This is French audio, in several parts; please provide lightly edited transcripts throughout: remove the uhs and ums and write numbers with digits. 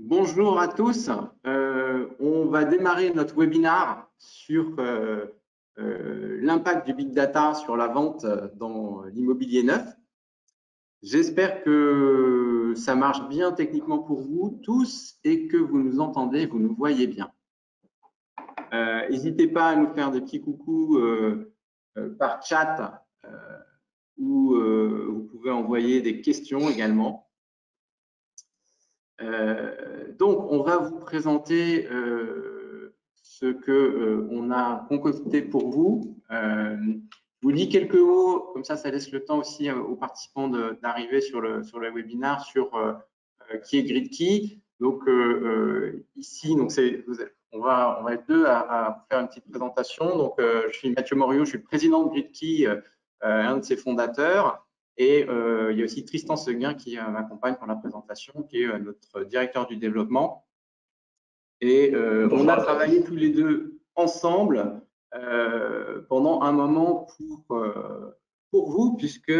Bonjour à tous. On va démarrer notre webinaire sur l'impact du Big Data sur la vente dans l'immobilier neuf. J'espère que ça marche bien techniquement pour vous tous et que vous nous entendez, vous nous voyez bien. N'hésitez pas à nous faire des petits coucous par chat ou vous pouvez envoyer des questions également. Donc, on va vous présenter ce que on a concocté pour vous. Je vous dis quelques mots, comme ça laisse le temps aussi aux participants d'arriver sur le webinaire sur qui est GridKey. Donc, ici, on va être deux à faire une petite présentation. Donc, je suis Mathieu Moriot, je suis le président de GridKey, un de ses fondateurs. Et il y a aussi Tristan Seguin qui m'accompagne pour la présentation, qui est notre directeur du développement. Et on a travaillé tous les deux ensemble pendant un moment pour vous, puisque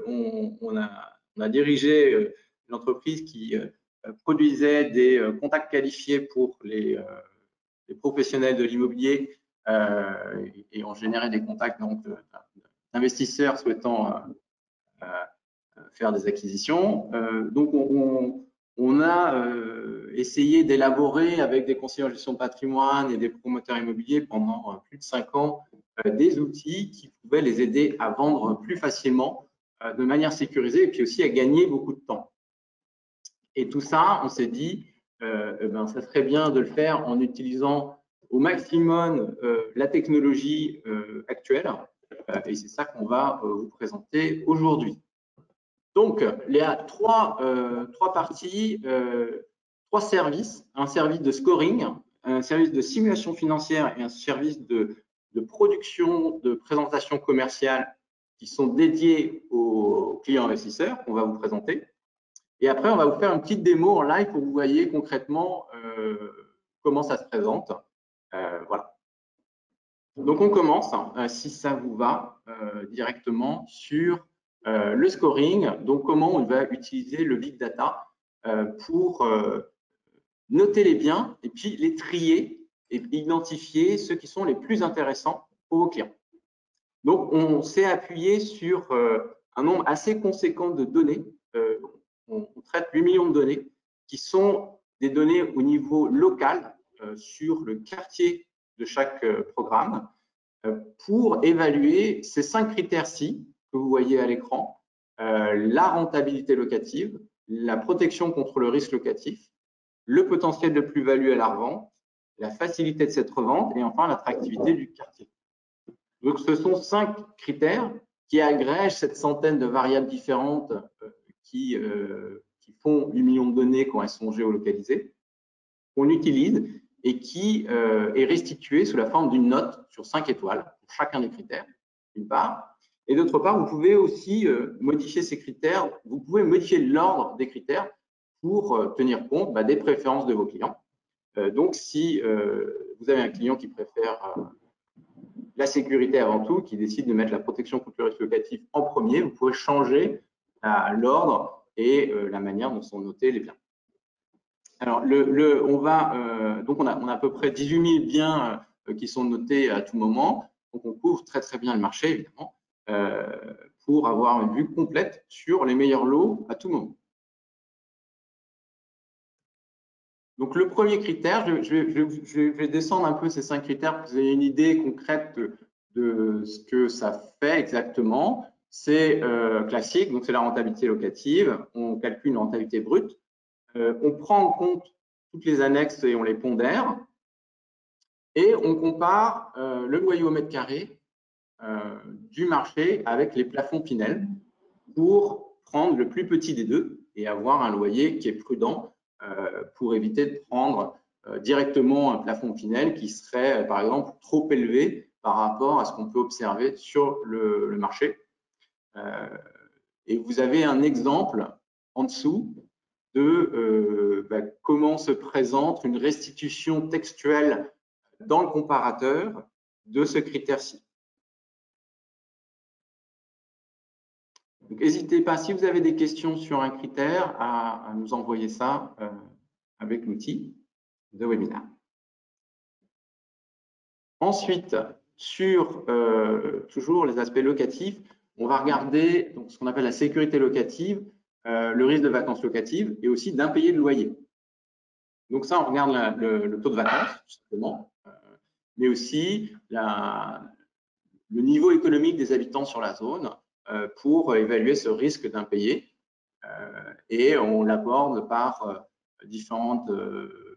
on a dirigé une entreprise qui produisait des contacts qualifiés pour les professionnels de l'immobilier et on générait des contacts d'investisseurs souhaitant faire des acquisitions. Donc, on a essayé d'élaborer avec des conseillers en gestion de patrimoine et des promoteurs immobiliers pendant plus de 5 ans des outils qui pouvaient les aider à vendre plus facilement, de manière sécurisée et puis aussi à gagner beaucoup de temps. Et tout ça, on s'est dit, ça serait bien de le faire en utilisant au maximum la technologie actuelle. Et c'est ça qu'on va vous présenter aujourd'hui. Donc, il y a trois parties, trois services. Un service de scoring, un service de simulation financière et un service de production de présentation commerciale qui sont dédiés aux clients investisseurs qu'on va vous présenter. Et après, on va vous faire une petite démo en live pour que vous voyez concrètement comment ça se présente. Voilà. Donc, on commence, si ça vous va, directement sur le scoring. Donc, comment on va utiliser le Big Data pour noter les biens et puis les trier et identifier ceux qui sont les plus intéressants pour vos clients. Donc, on s'est appuyé sur un nombre assez conséquent de données. On traite 8 millions de données qui sont des données au niveau local sur le quartier de chaque programme pour évaluer ces 5 critères-ci que vous voyez à l'écran, la rentabilité locative, la protection contre le risque locatif, le potentiel de plus-value à la revente, la facilité de cette revente et enfin l'attractivité du quartier. Donc, ce sont 5 critères qui agrègent cette centaine de variables différentes qui font 8 millions de données quand elles sont géolocalisées, qu'on utilise et qui est restituée sous la forme d'une note sur 5 étoiles pour chacun des critères, d'une part. Et d'autre part, vous pouvez aussi modifier ces critères, vous pouvez modifier l'ordre des critères pour tenir compte des préférences de vos clients. Donc, si vous avez un client qui préfère la sécurité avant tout, qui décide de mettre la protection contre le risque locatif en premier, vous pouvez changer l'ordre et la manière dont sont notés les biens. Alors, donc on a à peu près 18 000 biens qui sont notés à tout moment. Donc, on couvre très bien le marché, évidemment, pour avoir une vue complète sur les meilleurs lots à tout moment. Donc, le premier critère, je vais descendre un peu ces 5 critères pour que vous ayez une idée concrète de ce que ça fait exactement. C'est classique, donc c'est la rentabilité locative. On calcule une rentabilité brute. On prend en compte toutes les annexes et on les pondère. Et on compare le loyer au mètre carré du marché avec les plafonds Pinel pour prendre le plus petit des deux et avoir un loyer qui est prudent pour éviter de prendre directement un plafond Pinel qui serait, par exemple, trop élevé par rapport à ce qu'on peut observer sur le marché. Et vous avez un exemple en dessous de comment se présente une restitution textuelle dans le comparateur de ce critère-ci. N'hésitez pas, si vous avez des questions sur un critère, à nous envoyer ça avec l'outil de webinaire. Ensuite, sur toujours les aspects locatifs, on va regarder donc, ce qu'on appelle la sécurité locative, le risque de vacances locatives et aussi d'impayé de loyer. Donc ça, on regarde le taux de vacances, tout simplement, mais aussi le niveau économique des habitants sur la zone pour évaluer ce risque d'impayé. Et on l'aborde par différents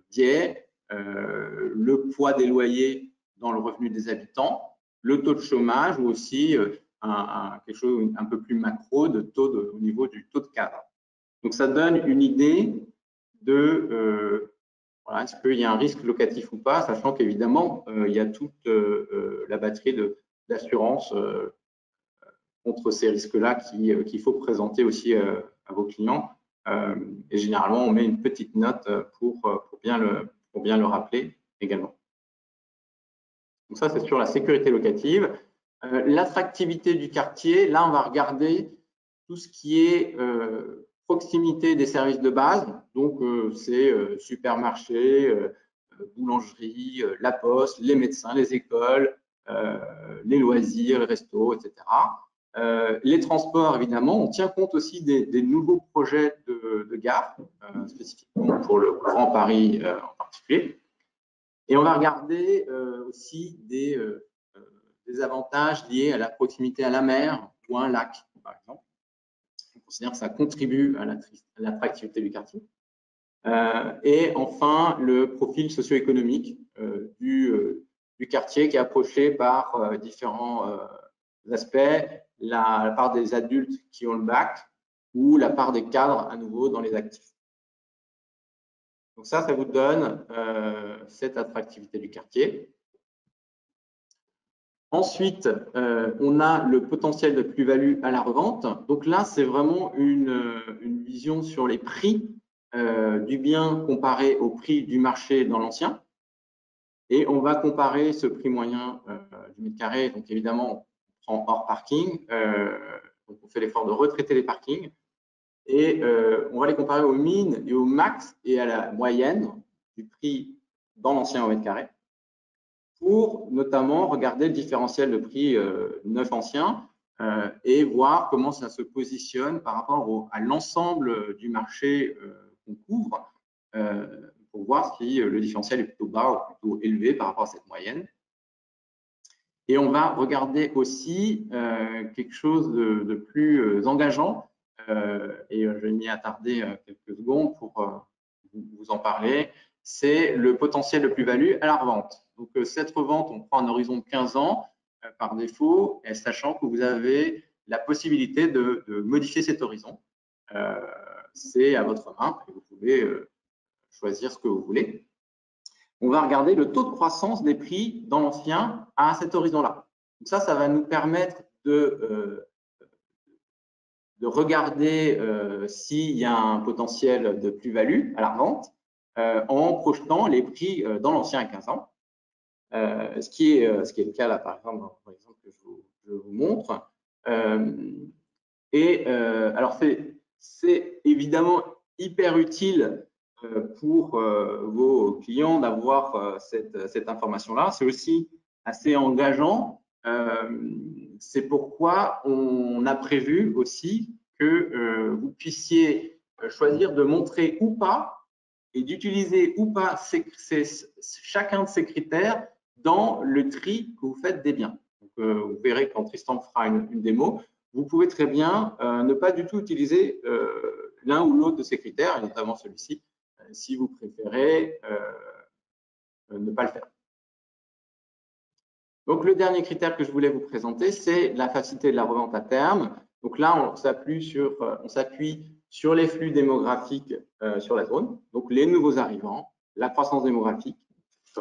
biais, le poids des loyers dans le revenu des habitants, le taux de chômage ou aussi quelque chose un peu plus macro au niveau du taux de cadre. Donc ça donne une idée de voilà, est-ce qu'il y a un risque locatif ou pas, sachant qu'évidemment il y a toute la batterie d'assurance contre ces risques-là qu'il faut présenter aussi à vos clients. Et généralement, on met une petite note pour bien le rappeler également. Donc ça, c'est sur la sécurité locative. L'attractivité du quartier, là, on va regarder tout ce qui est proximité des services de base. Donc, c'est supermarché, boulangerie, la poste, les médecins, les écoles, les loisirs, les restos, etc. Les transports, évidemment, on tient compte aussi des nouveaux projets de gare, spécifiquement pour le Grand Paris en particulier. Et on va regarder aussi des avantages liés à la proximité à la mer ou à un lac, par exemple. On considère que ça contribue à l'attractivité du quartier. Et enfin, le profil socio-économique du quartier qui est approché par différents aspects, la part des adultes qui ont le bac ou la part des cadres à nouveau dans les actifs. Donc ça vous donne cette attractivité du quartier. Ensuite, on a le potentiel de plus-value à la revente. Donc là, c'est vraiment une vision sur les prix du bien comparé au prix du marché dans l'ancien. Et on va comparer ce prix moyen du mètre carré. Donc évidemment, on prend hors parking. Donc on fait l'effort de retraiter les parkings. Et on va les comparer au min et au max et à la moyenne du prix dans l'ancien au mètre carré pour notamment regarder le différentiel de prix neuf ancien et voir comment ça se positionne par rapport à l'ensemble du marché qu'on couvre pour voir si le différentiel est plutôt bas ou plutôt élevé par rapport à cette moyenne. Et on va regarder aussi quelque chose de plus engageant et je vais m'y attarder quelques secondes pour vous en parler, c'est le potentiel de plus-value à la revente. Donc, cette revente, on prend un horizon de 15 ans par défaut, sachant que vous avez la possibilité de modifier cet horizon. C'est à votre main et vous pouvez choisir ce que vous voulez. On va regarder le taux de croissance des prix dans l'ancien à cet horizon-là. Donc ça va nous permettre de regarder s'il y a un potentiel de plus-value à la revente en projetant les prix dans l'ancien à 15 ans. Ce qui est le cas là, par exemple, dans l'exemple que je vous montre. Alors, c'est évidemment hyper utile pour vos clients d'avoir cette information-là. C'est aussi assez engageant. C'est pourquoi on a prévu aussi que vous puissiez choisir de montrer ou pas et d'utiliser ou pas chacun de ces critères dans le tri que vous faites des biens. Donc, vous verrez quand Tristan fera une démo, vous pouvez très bien ne pas du tout utiliser l'un ou l'autre de ces critères, et notamment celui-ci, si vous préférez ne pas le faire. Donc, le dernier critère que je voulais vous présenter, c'est la facilité de la revente à terme. Donc là, on s'appuie sur les flux démographiques sur la zone, donc les nouveaux arrivants, la croissance démographique.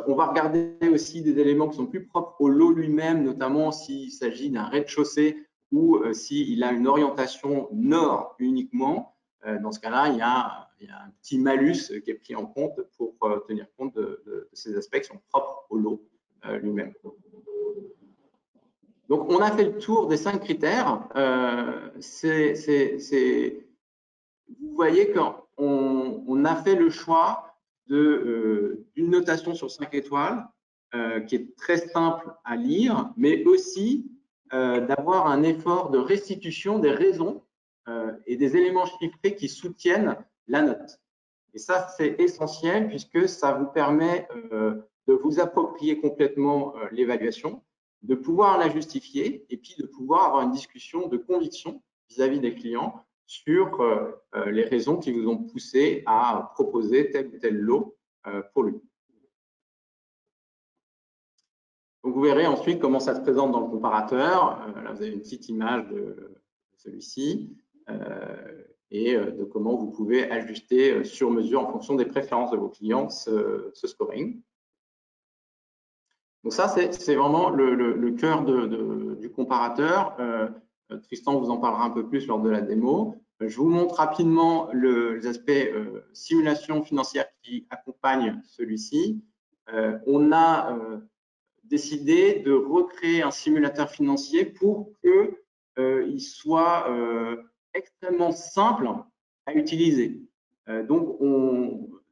On va regarder aussi des éléments qui sont plus propres au lot lui-même, notamment s'il s'agit d'un rez-de-chaussée ou s'il a une orientation nord uniquement. Dans ce cas-là, il y a un petit malus qui est pris en compte pour tenir compte de ces aspects qui sont propres au lot lui-même. Donc, on a fait le tour des 5 critères. Vous voyez qu'on a fait le choix d'une notation sur 5 étoiles qui est très simple à lire, mais aussi d'avoir un effort de restitution des raisons et des éléments chiffrés qui soutiennent la note. Et ça, c'est essentiel puisque ça vous permet de vous approprier complètement l'évaluation, de pouvoir la justifier et puis de pouvoir avoir une discussion de conviction vis-à-vis des clients sur les raisons qui vous ont poussé à proposer tel ou tel lot pour lui. Donc, vous verrez ensuite comment ça se présente dans le comparateur. Là, vous avez une petite image de celui-ci et de comment vous pouvez ajuster sur mesure en fonction des préférences de vos clients ce scoring. Donc ça, c'est vraiment le cœur du comparateur. Tristan vous en parlera un peu plus lors de la démo. Je vous montre rapidement les aspects simulation financière qui accompagnent celui-ci. On a décidé de recréer un simulateur financier pour qu'il soit extrêmement simple à utiliser. Donc,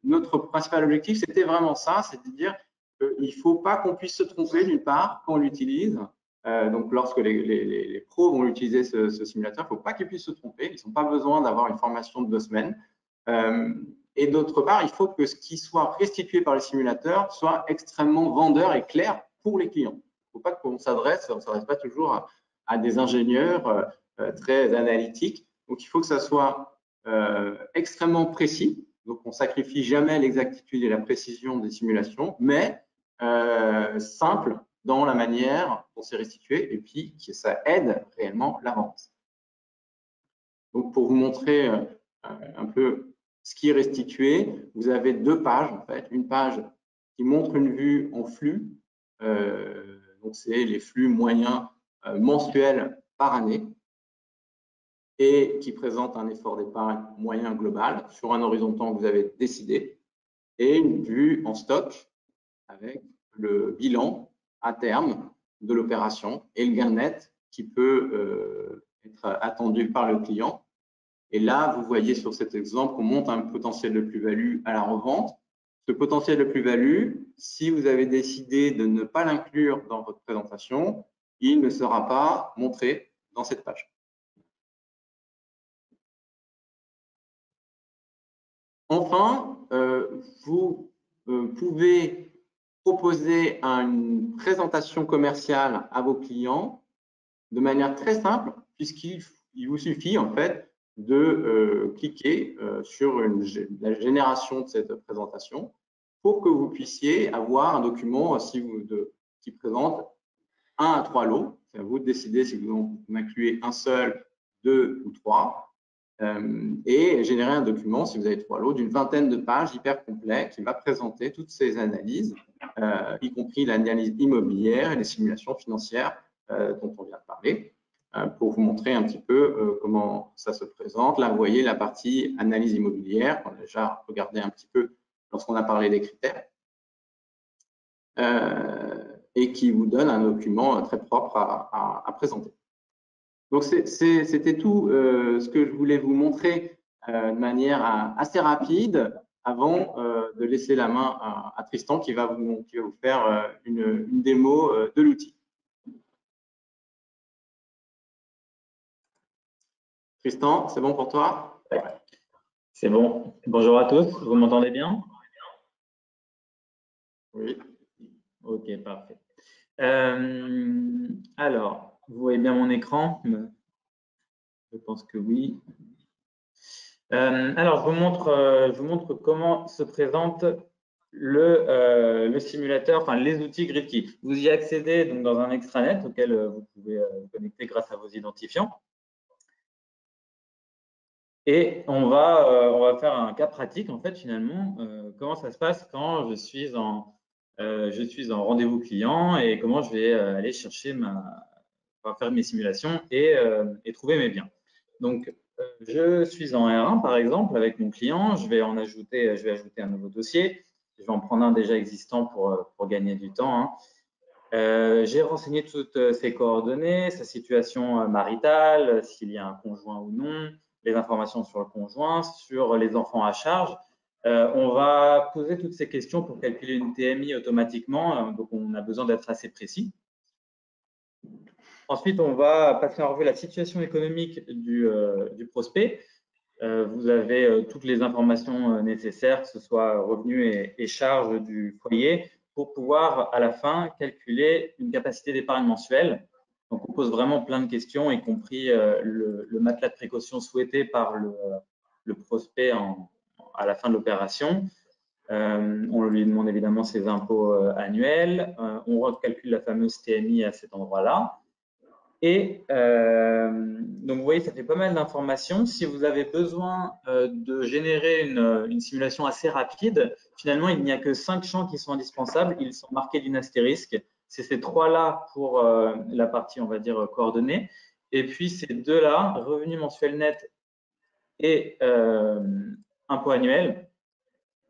notre principal objectif, c'était vraiment ça, c'est-à-dire qu'il ne faut pas qu'on puisse se tromper d'une part quand on l'utilise. Donc, lorsque les pros vont utiliser ce simulateur, il ne faut pas qu'ils puissent se tromper. Ils n'ont pas besoin d'avoir une formation de 2 semaines. Et d'autre part, il faut que ce qui soit restitué par le simulateur soit extrêmement vendeur et clair pour les clients. Il ne faut pas qu'on s'adresse pas toujours à des ingénieurs très analytiques. Donc, il faut que ça soit extrêmement précis. Donc, on ne sacrifie jamais l'exactitude et la précision des simulations, mais simple dans la manière dont c'est restitué et puis que ça aide réellement la vente. Donc, pour vous montrer un peu ce qui est restitué, vous avez 2 pages en fait. Une page qui montre une vue en flux, donc c'est les flux moyens mensuels par année et qui présente un effort d'épargne moyen global sur un horizon de temps que vous avez décidé, et une vue en stock avec le bilan à terme de l'opération et le gain net qui peut être attendu par le client. Et là, vous voyez sur cet exemple qu'on monte un potentiel de plus-value à la revente. Ce potentiel de plus-value, si vous avez décidé de ne pas l'inclure dans votre présentation, il ne sera pas montré dans cette page. Enfin, vous pouvez proposer une présentation commerciale à vos clients de manière très simple, puisqu'il vous suffit en fait de cliquer sur la génération de cette présentation pour que vous puissiez avoir un document qui présente 1 à 3 lots. C'est à vous de décider si vous en incluez un seul, 2 ou 3. Et générer un document, si vous avez 3 lots, d'une vingtaine de pages hyper complet qui va présenter toutes ces analyses, y compris l'analyse immobilière et les simulations financières dont on vient de parler, pour vous montrer un petit peu comment ça se présente. Là, vous voyez la partie analyse immobilière, on a déjà regardé un petit peu lorsqu'on a parlé des critères, et qui vous donne un document très propre à présenter. Donc, c'était tout ce que je voulais vous montrer de manière assez rapide avant de laisser la main à Tristan qui va vous faire une démo de l'outil. Tristan, c'est bon pour toi? C'est bon. Bonjour à tous, vous m'entendez bien? Oui. Ok, parfait. Alors, vous voyez bien mon écran? Je pense que oui. Alors, je vous montre comment se présente le simulateur, enfin les outils GridKey. Vous y accédez donc dans un extranet auquel vous pouvez vous connecter grâce à vos identifiants. Et on va faire un cas pratique en fait finalement. Comment ça se passe quand je suis en rendez-vous client et comment je vais aller chercher faire mes simulations et trouver mes biens. Donc, je suis en R1 par exemple avec mon client, je vais ajouter un nouveau dossier. Je vais en prendre un déjà existant pour gagner du temps. J'ai renseigné toutes ses coordonnées, sa situation maritale, s'il y a un conjoint ou non, les informations sur le conjoint, sur les enfants à charge. On va poser toutes ces questions pour calculer une TMI automatiquement, donc on a besoin d'être assez précis. Ensuite, on va passer en revue la situation économique du prospect. Vous avez toutes les informations nécessaires, que ce soit revenus et charges du foyer, pour pouvoir à la fin calculer une capacité d'épargne mensuelle. Donc, on pose vraiment plein de questions, y compris le matelas de précaution souhaité par le prospect à la fin de l'opération. On lui demande évidemment ses impôts annuels. On recalcule la fameuse TMI à cet endroit-là. Et donc, vous voyez, ça fait pas mal d'informations. Si vous avez besoin de générer une simulation assez rapide, finalement, il n'y a que 5 champs qui sont indispensables. Ils sont marqués d'une astérisque. C'est ces 3-là pour la partie, on va dire, coordonnées. Et puis, ces 2-là, revenu mensuel net et impôt annuel,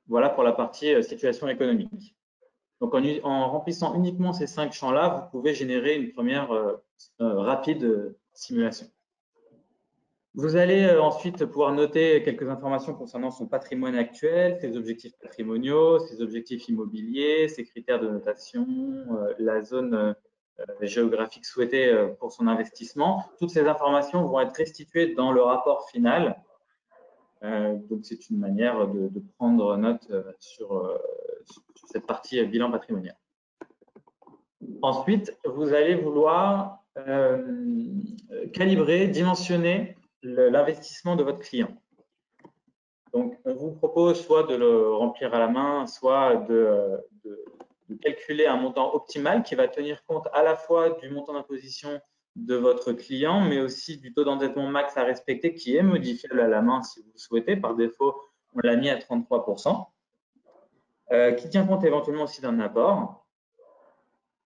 voilà pour la partie situation économique. Donc, en remplissant uniquement ces 5 champs-là, vous pouvez générer une première rapide simulation. Vous allez ensuite pouvoir noter quelques informations concernant son patrimoine actuel, ses objectifs patrimoniaux, ses objectifs immobiliers, ses critères de notation, la zone géographique souhaitée pour son investissement. Toutes ces informations vont être restituées dans le rapport final. Donc, c'est une manière de prendre note sur cette partie bilan patrimonial. Ensuite, vous allez vouloir calibrer, dimensionner l'investissement de votre client. Donc, on vous propose soit de le remplir à la main, soit de calculer un montant optimal qui va tenir compte à la fois du montant d'imposition de votre client, mais aussi du taux d'endettement max à respecter qui est modifiable à la main si vous le souhaitez. Par défaut, on l'a mis à 33%, qui tient compte éventuellement aussi d'un apport.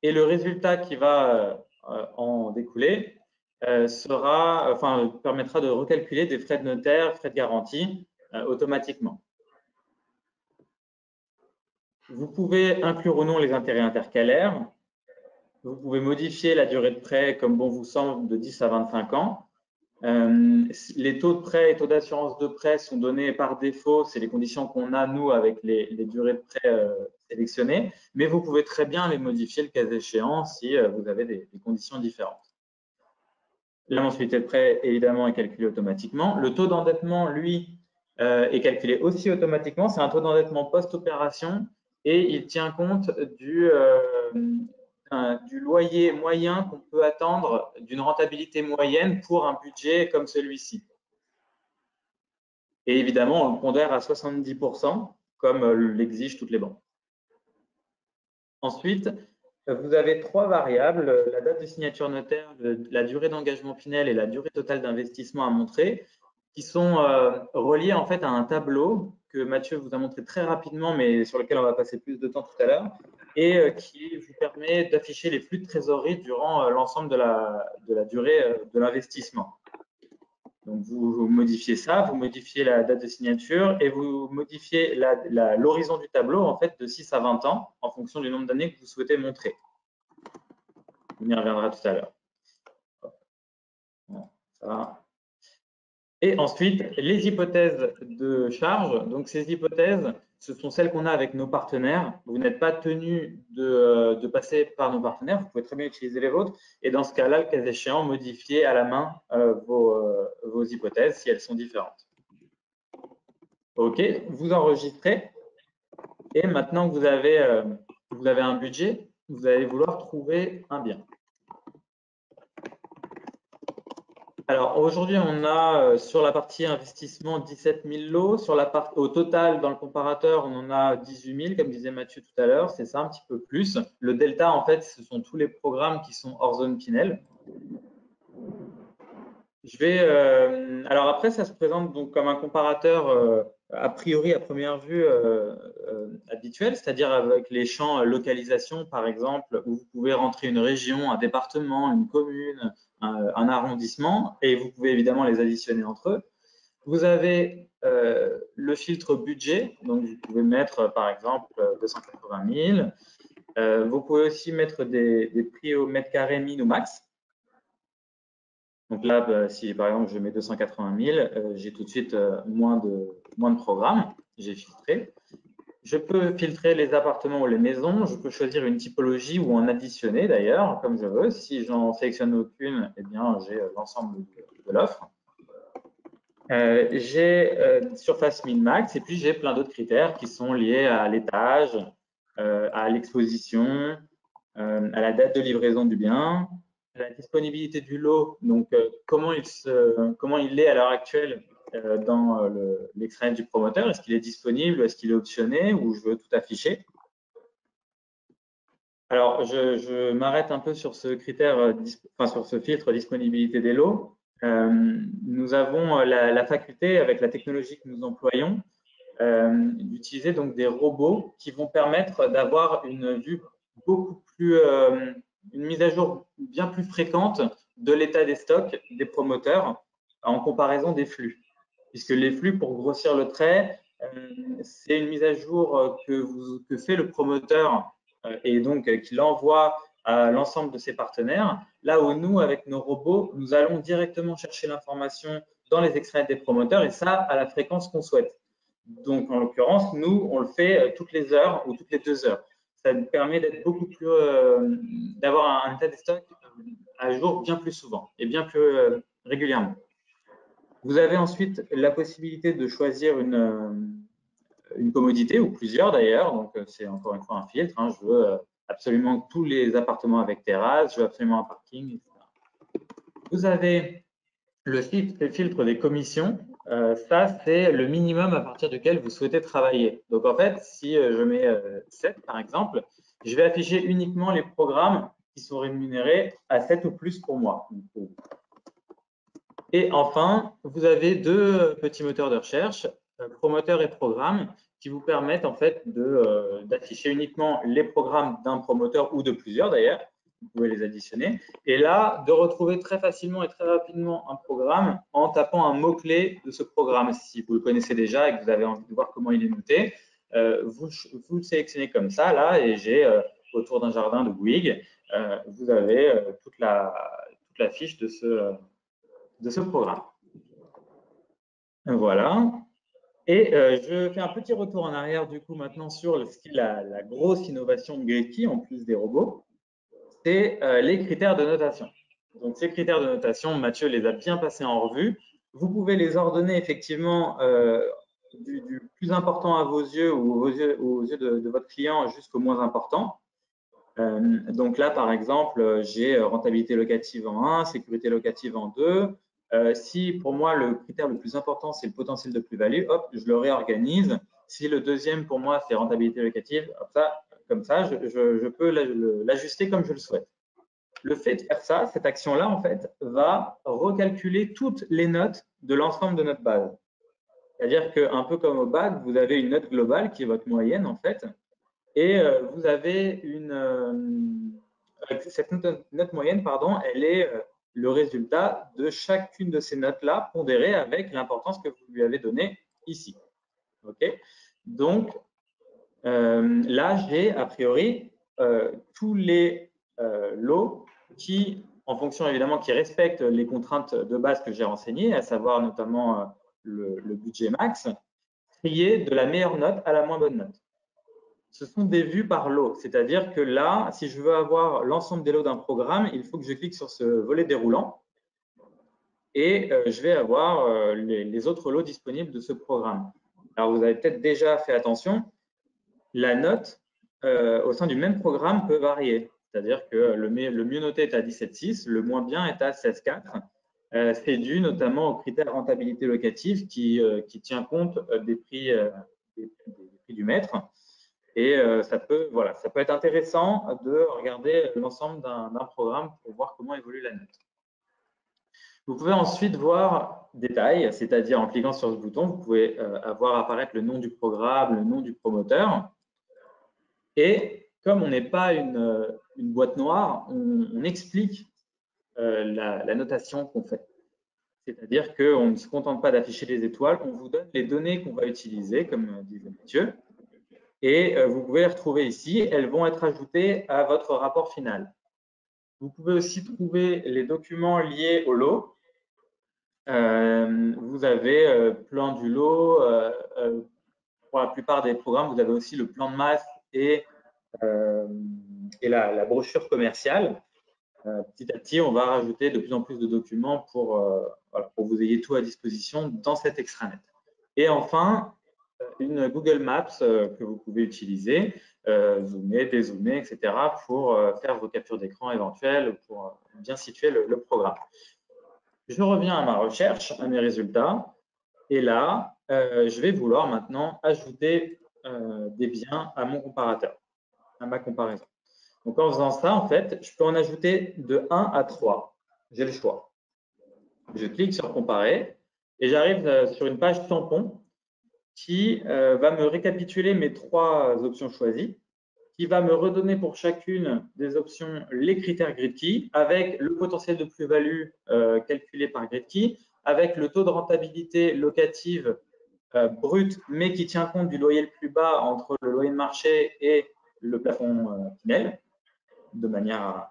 Et le résultat qui va en découler permettra de recalculer des frais de notaire, frais de garantie automatiquement. Vous pouvez inclure ou non les intérêts intercalaires. Vous pouvez modifier la durée de prêt comme bon vous semble de 10 à 25 ans. Les taux de prêt et taux d'assurance de prêt sont donnés par défaut. C'est les conditions qu'on a, nous, avec les durées de prêt sélectionnées. Mais vous pouvez très bien les modifier le cas échéant si vous avez des conditions différentes. La mensualité de prêt, évidemment, est calculée automatiquement. Le taux d'endettement, lui, est calculé aussi automatiquement. C'est un taux d'endettement post-opération et il tient compte du loyer moyen qu'on peut attendre, d'une rentabilité moyenne pour un budget comme celui-ci. Et évidemment, on le pondère à 70%, comme l'exigent toutes les banques. Ensuite, vous avez 3 variables, la date de signature notaire, la durée d'engagement Pinel et la durée totale d'investissement à montrer, qui sont reliées en fait à un tableau que Mathieu vous a montré très rapidement, mais sur lequel on va passer plus de temps tout à l'heure, et qui vous permet d'afficher les flux de trésorerie durant l'ensemble de la durée de l'investissement. Donc, vous modifiez ça, vous modifiez la date de signature et vous modifiez l'horizon du tableau en fait de 6 à 20 ans en fonction du nombre d'années que vous souhaitez montrer. On y reviendra tout à l'heure. Et ensuite, les hypothèses de charge. Donc, ces hypothèses, ce sont celles qu'on a avec nos partenaires. Vous n'êtes pas tenu de passer par nos partenaires. Vous pouvez très bien utiliser les vôtres. Et dans ce cas-là, le cas échéant, modifier à la main vos hypothèses si elles sont différentes. OK, vous enregistrez. Et maintenant que vous avez un budget, vous allez vouloir trouver un bien. Alors aujourd'hui, on a sur la partie investissement 17 000 lots. Au total, dans le comparateur, on en a 18 000, comme disait Mathieu tout à l'heure. C'est ça, un petit peu plus. Le delta, en fait, ce sont tous les programmes qui sont hors zone Pinel. Alors après, ça se présente donc comme un comparateur a priori à première vue habituel, c'est-à-dire avec les champs localisation, par exemple, où vous pouvez rentrer une région, un département, une commune, un arrondissement, et vous pouvez évidemment les additionner entre eux. Vous avez le filtre budget, donc vous pouvez mettre par exemple 280 000. Vous pouvez aussi mettre des prix au mètre carré min ou max. Donc là, si par exemple je mets 280 000, j'ai tout de suite moins de programmes. j'ai filtré. Je peux filtrer les appartements ou les maisons. Je peux choisir une typologie ou en additionner d'ailleurs, comme je veux. Si j'en sélectionne aucune, eh bien, j'ai l'ensemble de l'offre. J'ai surface min-max et puis j'ai plein d'autres critères qui sont liés à l'étage, à l'exposition, à la date de livraison du bien, à la disponibilité du lot, donc comment il est à l'heure actuelle dans l'extrait du promoteur. Est-ce qu'il est disponible, est-ce qu'il est optionné ou je veux tout afficher? Alors, je m'arrête un peu sur ce critère, sur ce filtre disponibilité des lots. Nous avons la faculté, avec la technologie que nous employons, d'utiliser donc des robots qui vont permettre d'avoir une vue beaucoup plus, une mise à jour bien plus fréquente de l'état des stocks des promoteurs en comparaison des flux. Puisque les flux, pour grossir le trait, c'est une mise à jour que fait le promoteur et donc qu'il envoie à l'ensemble de ses partenaires, là où nous, avec nos robots, nous allons directement chercher l'information dans les extraits des promoteurs et ça à la fréquence qu'on souhaite. Donc, en l'occurrence, nous, on le fait toutes les heures ou toutes les 2 heures. Ça nous permet d'être beaucoup plus, d'avoir un état des stocks à jour bien plus souvent et bien plus régulièrement. Vous avez ensuite la possibilité de choisir une commodité ou plusieurs d'ailleurs. Donc, c'est encore une fois un filtre. Hein. Je veux absolument tous les appartements avec terrasse, je veux absolument un parking, etc. Vous avez le filtre des commissions. Ça, c'est le minimum à partir duquel vous souhaitez travailler. Donc, en fait, si je mets 7, par exemple, je vais afficher uniquement les programmes qui sont rémunérés à 7 ou plus pour moi. Et enfin, vous avez deux petits moteurs de recherche, promoteur et programme, qui vous permettent en fait d'afficher uniquement les programmes d'un promoteur ou de plusieurs d'ailleurs. Vous pouvez les additionner. Et là, de retrouver très facilement et très rapidement un programme en tapant un mot-clé de ce programme. Si vous le connaissez déjà et que vous avez envie de voir comment il est noté, vous le sélectionnez comme ça, là, et j'ai autour d'un jardin de Bouygues, vous avez toute la fiche de ce programme. Voilà. Et je fais un petit retour en arrière du coup maintenant sur ce qui est la grosse innovation de Gridkey en plus des robots, c'est les critères de notation. Donc ces critères de notation, Mathieu les a bien passés en revue. Vous pouvez les ordonner effectivement du plus important à vos yeux ou aux yeux de votre client jusqu'au moins important. Donc là, par exemple, j'ai rentabilité locative en 1, sécurité locative en 2. Si pour moi, le critère le plus important, c'est le potentiel de plus-value, hop, je le réorganise. Si le deuxième, pour moi, c'est rentabilité locative, hop, comme ça, je peux l'ajuster comme je le souhaite. Le fait de faire ça, cette action-là, en fait, va recalculer toutes les notes de l'ensemble de notre base. C'est-à-dire qu'un peu comme au bac, vous avez une note globale qui est votre moyenne, en fait, et vous avez cette note moyenne, pardon, elle est le résultat de chacune de ces notes-là pondérées avec l'importance que vous lui avez donnée ici. Okay. Donc, là, j'ai a priori tous les lots qui, en fonction évidemment, qui respectent les contraintes de base que j'ai renseignées, à savoir notamment le budget max, triés de la meilleure note à la moins bonne note. Ce sont des vues par lot, c'est-à-dire que là, si je veux avoir l'ensemble des lots d'un programme, il faut que je clique sur ce volet déroulant et je vais avoir les autres lots disponibles de ce programme. Alors, vous avez peut-être déjà fait attention, la note au sein du même programme peut varier. C'est-à-dire que le mieux noté est à 17,6, le moins bien est à 16,4. C'est dû notamment au critère rentabilité locative qui tient compte des prix du mètre. Et ça peut être intéressant de regarder l'ensemble d'un programme pour voir comment évolue la note. Vous pouvez ensuite voir détails, c'est-à-dire en cliquant sur ce bouton, vous pouvez avoir apparaître le nom du programme, le nom du promoteur. Et comme on n'est pas une boîte noire, on explique la notation qu'on fait. C'est-à-dire qu'on ne se contente pas d'afficher les étoiles, on vous donne les données qu'on va utiliser, comme disait Mathieu. Et vous pouvez les retrouver ici. Elles vont être ajoutées à votre rapport final. Vous pouvez aussi trouver les documents liés au lot. Vous avez plan du lot, pour la plupart des programmes, vous avez aussi le plan de masse et la brochure commerciale. Petit à petit, on va rajouter de plus en plus de documents pour que vous ayez tout à disposition dans cet extranet. Et enfin, une Google Maps que vous pouvez utiliser, zoomer, dézoomer, etc. pour faire vos captures d'écran éventuelles, pour bien situer le programme. Je reviens à ma recherche, à mes résultats, et là, je vais vouloir maintenant ajouter des biens à mon comparateur, à ma comparaison. Donc, en faisant ça, en fait, je peux en ajouter de 1 à 3. J'ai le choix. Je clique sur Comparer et j'arrive sur une page tampon qui va me récapituler mes 3 options choisies, qui va me redonner pour chacune des options les critères GridKey avec le potentiel de plus-value calculé par GridKey, avec le taux de rentabilité locative brut, mais qui tient compte du loyer le plus bas entre le loyer de marché et le plafond Pinel, de manière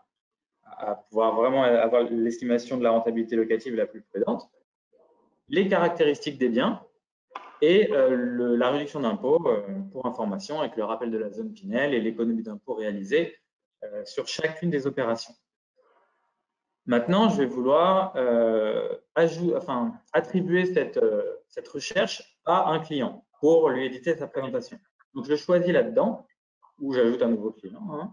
à pouvoir vraiment avoir l'estimation de la rentabilité locative la plus prudente, les caractéristiques des biens et la réduction d'impôt pour information avec le rappel de la zone Pinel et l'économie d'impôt réalisée sur chacune des opérations. Maintenant, je vais vouloir attribuer cette recherche à un client pour lui éditer sa présentation. Donc, je choisis là-dedans, ou j'ajoute un nouveau client, hein,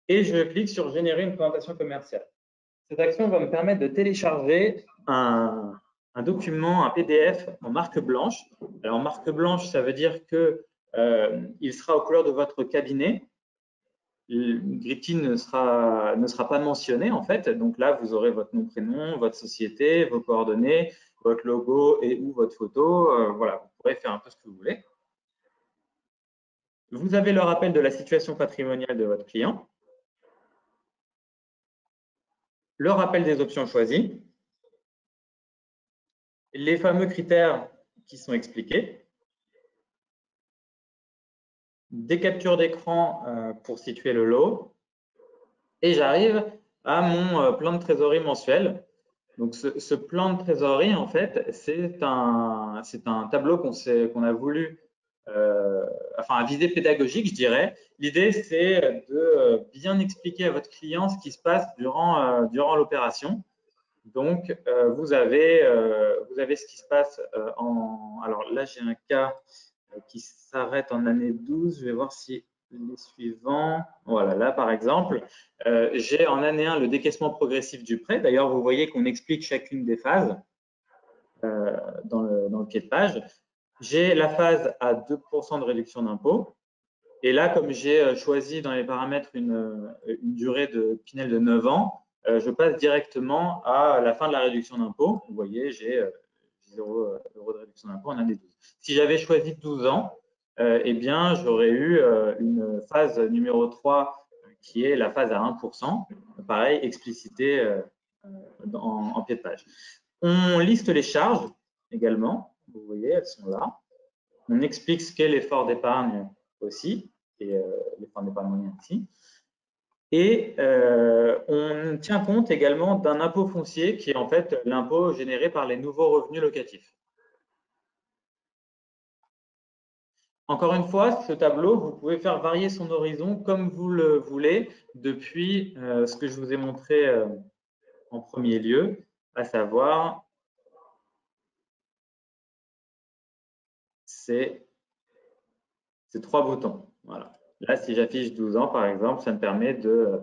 et je clique sur « Générer une présentation commerciale ». Cette action va me permettre de télécharger un document, un PDF en marque blanche. Alors, marque blanche, ça veut dire qu'il sera aux couleurs de votre cabinet. GridKey ne sera pas mentionné, en fait. Donc là, vous aurez votre nom, prénom, votre société, vos coordonnées, votre logo et ou votre photo. Voilà, vous pourrez faire un peu ce que vous voulez. Vous avez le rappel de la situation patrimoniale de votre client, le rappel des options choisies, les fameux critères qui sont expliqués, des captures d'écran pour situer le lot, et j'arrive à mon plan de trésorerie mensuel. Donc, ce plan de trésorerie, en fait, c'est un tableau qu'on a voulu, à visée pédagogique, je dirais. L'idée, c'est de bien expliquer à votre client ce qui se passe durant l'opération. Donc, vous avez ce qui se passe alors là, j'ai un cas qui s'arrête en année 12. Je vais voir si les suivants… Voilà, là, par exemple, j'ai en année 1 le décaissement progressif du prêt. D'ailleurs, vous voyez qu'on explique chacune des phases dans le pied de page. J'ai la phase à 2% de réduction d'impôt. Et là, comme j'ai choisi dans les paramètres une durée de Pinel de 9 ans, je passe directement à la fin de la réduction d'impôt. Vous voyez, j'ai 0 € de réduction d'impôt en année 12. Si j'avais choisi 12 ans, eh bien, j'aurais eu une phase numéro 3 qui est la phase à 1%, pareil, explicité en pied de page. On liste les charges également, vous voyez, elles sont là. On explique ce qu'est l'effort d'épargne aussi, et l'effort d'épargne moyen ici. Et on tient compte également d'un impôt foncier qui est en fait l'impôt généré par les nouveaux revenus locatifs. Encore une fois, ce tableau, vous pouvez faire varier son horizon comme vous le voulez depuis ce que je vous ai montré en premier lieu, à savoir ces 3 boutons. Voilà. Là, si j'affiche 12 ans, par exemple, ça me permet de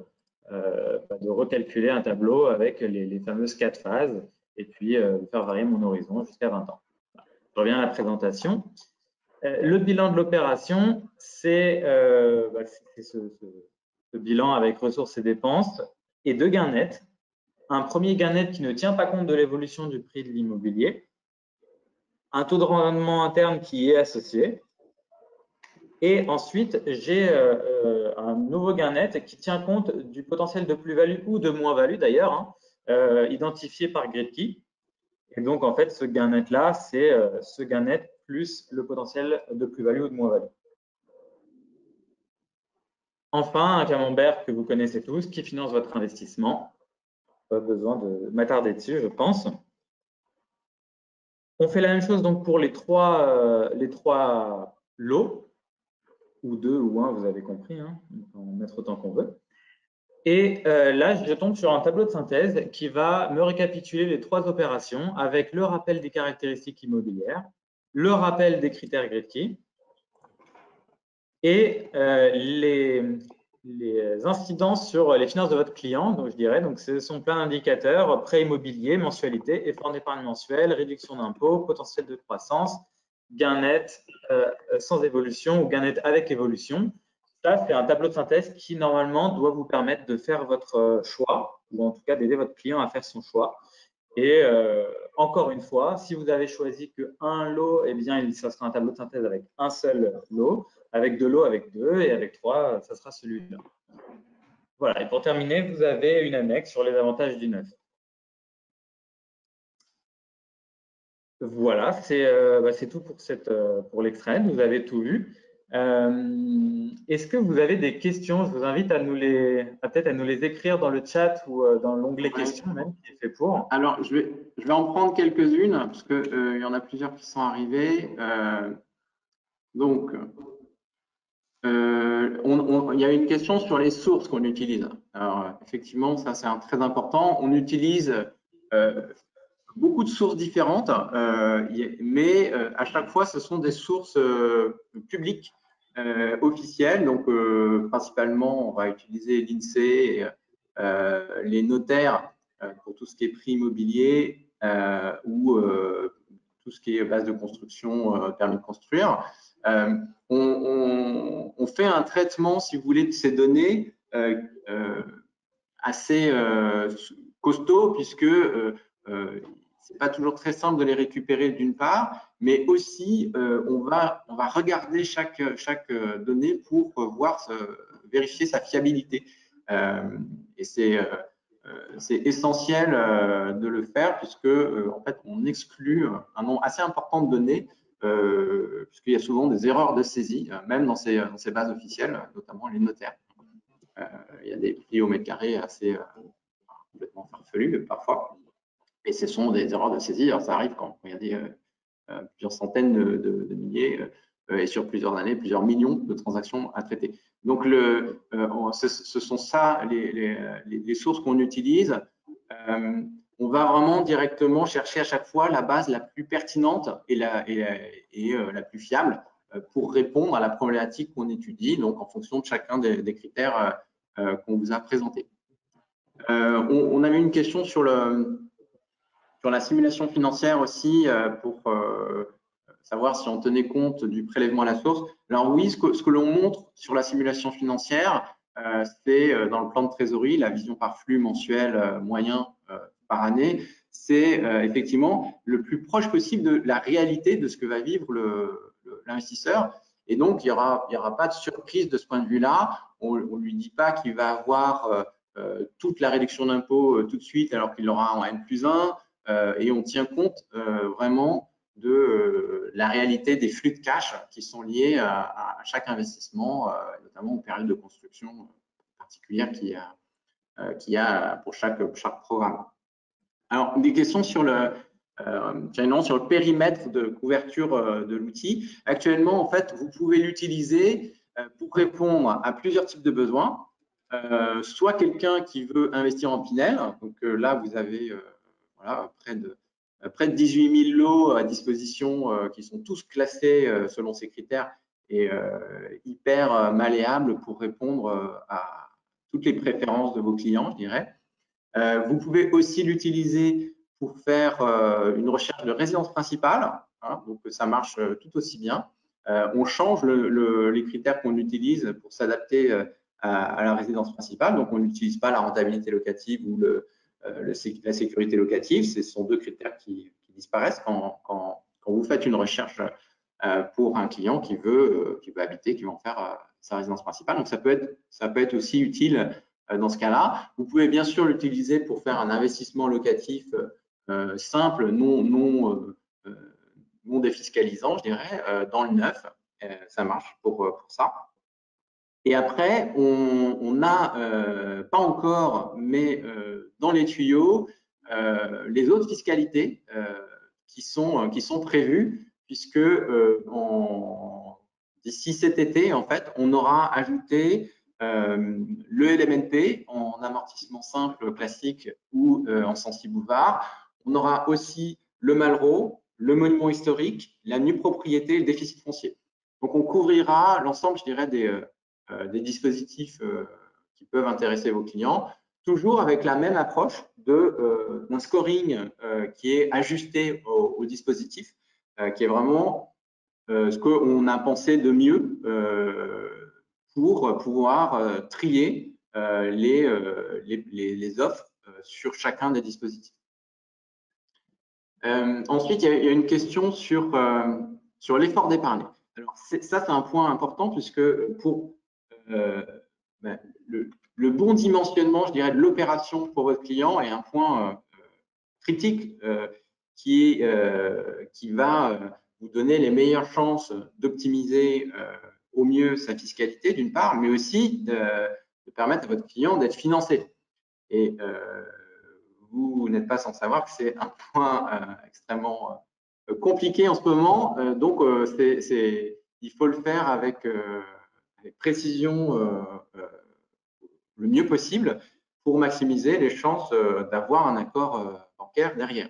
recalculer un tableau avec les fameuses 4 phases et puis faire varier mon horizon jusqu'à 20 ans. Voilà. Je reviens à la présentation. Le bilan de l'opération, c'est ce bilan avec ressources et dépenses et 2 gains nets. Un premier gain net qui ne tient pas compte de l'évolution du prix de l'immobilier, un taux de rendement interne qui est associé, et ensuite, j'ai un nouveau gain net qui tient compte du potentiel de plus-value ou de moins-value d'ailleurs, hein, identifié par GridKey. Et donc, en fait, ce gain net-là, c'est ce gain net plus le potentiel de plus-value ou de moins-value. Enfin, un camembert que vous connaissez tous qui finance votre investissement. Pas besoin de m'attarder dessus, je pense. On fait la même chose donc pour les trois lots, ou 2 ou 1, vous avez compris, hein, on peut en mettre autant qu'on veut. Et là, je tombe sur un tableau de synthèse qui va me récapituler les 3 opérations avec le rappel des caractéristiques immobilières, le rappel des critères Gretzky et les incidences sur les finances de votre client. Donc, je dirais, donc, ce sont plein d'indicateurs: prêt immobilier, mensualité, effort d'épargne mensuel, réduction d'impôts, potentiel de croissance, gain net sans évolution ou gain net avec évolution. Ça, c'est un tableau de synthèse qui, normalement, doit vous permettre de faire votre choix, ou en tout cas d'aider votre client à faire son choix. Et encore une fois, si vous avez choisi qu'un lot, eh bien, ça sera un tableau de synthèse avec un seul lot, avec 2 lots, avec 2, et avec 3, ça sera celui-là. Voilà, et pour terminer, vous avez une annexe sur les avantages du neuf. Voilà, c'est tout pour l'extrait, vous avez tout vu. Est-ce que vous avez des questions? Je vous invite peut-être à nous les écrire dans le chat ou dans l'onglet questions même qui est fait pour. Alors, je vais en prendre quelques-unes parce qu'il y en a plusieurs qui sont arrivées. Donc, il y a une question sur les sources qu'on utilise. Alors, effectivement, ça c'est très important. On utilise beaucoup de sources différentes, mais à chaque fois, ce sont des sources publiques, officielles. Donc, principalement, on va utiliser l'INSEE, les notaires pour tout ce qui est prix immobilier ou tout ce qui est base de construction, permis de construire. On fait un traitement, si vous voulez, de ces données assez costaud, puisque c'est pas toujours très simple de les récupérer d'une part, mais aussi on va regarder chaque donnée pour vérifier sa fiabilité. Et c'est essentiel de le faire, puisque en fait on exclut un nombre assez important de données, puisqu'il y a souvent des erreurs de saisie, même dans ces bases officielles, notamment les notaires. Il y a des prix au mètre carré assez complètement farfelus parfois, et ce sont des erreurs de saisie. Alors ça arrive quand il y a plusieurs centaines de milliers et sur plusieurs années, plusieurs millions de transactions à traiter. Donc, ce sont ça les sources qu'on utilise. On va vraiment directement chercher à chaque fois la base la plus pertinente et la plus fiable pour répondre à la problématique qu'on étudie, donc en fonction de chacun des critères qu'on vous a présentés. On avait une question sur la simulation financière aussi, pour savoir si on tenait compte du prélèvement à la source. Alors oui, ce que l'on montre sur la simulation financière, c'est dans le plan de trésorerie, la vision par flux mensuel moyen par année, c'est effectivement le plus proche possible de la réalité de ce que va vivre l'investisseur. Et donc, il n'y aura pas de surprise de ce point de vue-là. On ne lui dit pas qu'il va avoir toute la réduction d'impôt tout de suite alors qu'il l'aura en N+1, et on tient compte vraiment de la réalité des flux de cash qui sont liés à chaque investissement, notamment aux périodes de construction particulières qu'il y a pour chaque programme. Alors, des questions sur le périmètre de couverture de l'outil. Actuellement, en fait, vous pouvez l'utiliser pour répondre à plusieurs types de besoins. Soit quelqu'un qui veut investir en Pinel, donc là, vous avez près de 18 000 lots à disposition qui sont tous classés selon ces critères et hyper malléables pour répondre à toutes les préférences de vos clients, je dirais. Vous pouvez aussi l'utiliser pour faire une recherche de résidence principale, hein, donc ça marche tout aussi bien. On change les critères qu'on utilise pour s'adapter à la résidence principale, donc on n'utilise pas la rentabilité locative ou la sécurité locative. Ce sont deux critères qui disparaissent quand vous faites une recherche pour un client qui veut habiter, qui va en faire sa résidence principale. Donc ça peut être aussi utile dans ce cas-là. Vous pouvez bien sûr l'utiliser pour faire un investissement locatif simple, non défiscalisant, je dirais, dans le neuf. Ça marche pour ça. Et après, on n'a pas encore, mais dans les tuyaux, les autres fiscalités qui sont prévues, puisque d'ici cet été, en fait, on aura ajouté le LMNP en amortissement simple classique ou en Censi-Bouvard. On aura aussi le Malraux, le monument historique, la nue propriété et le déficit foncier. Donc, on couvrira l'ensemble, je dirais, des dispositifs qui peuvent intéresser vos clients, toujours avec la même approche d'un scoring qui est ajusté au dispositif, qui est vraiment ce qu'on a pensé de mieux pour pouvoir trier les offres sur chacun des dispositifs. Ensuite, il y a une question sur l'effort d'épargne. Alors, ça, c'est un point important puisque pour le bon dimensionnement, je dirais, de l'opération pour votre client est un point critique qui va vous donner les meilleures chances d'optimiser au mieux sa fiscalité, d'une part, mais aussi de permettre à votre client d'être financé. Et vous n'êtes pas sans savoir que c'est un point extrêmement compliqué en ce moment. Donc, il faut le faire avec précision le mieux possible pour maximiser les chances d'avoir un accord bancaire derrière.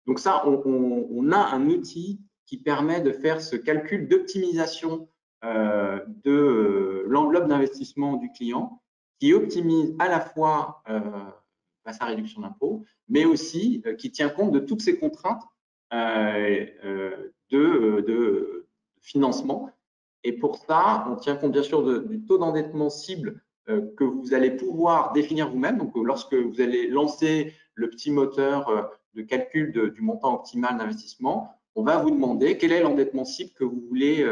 Donc ça, on a un outil qui permet de faire ce calcul d'optimisation de l'enveloppe d'investissement du client, qui optimise à la fois sa réduction d'impôt, mais aussi qui tient compte de toutes ces contraintes de financement. Et pour ça, on tient compte bien sûr du taux d'endettement cible que vous allez pouvoir définir vous-même. Donc, lorsque vous allez lancer le petit moteur de calcul du montant optimal d'investissement, on va vous demander quel est l'endettement cible que vous voulez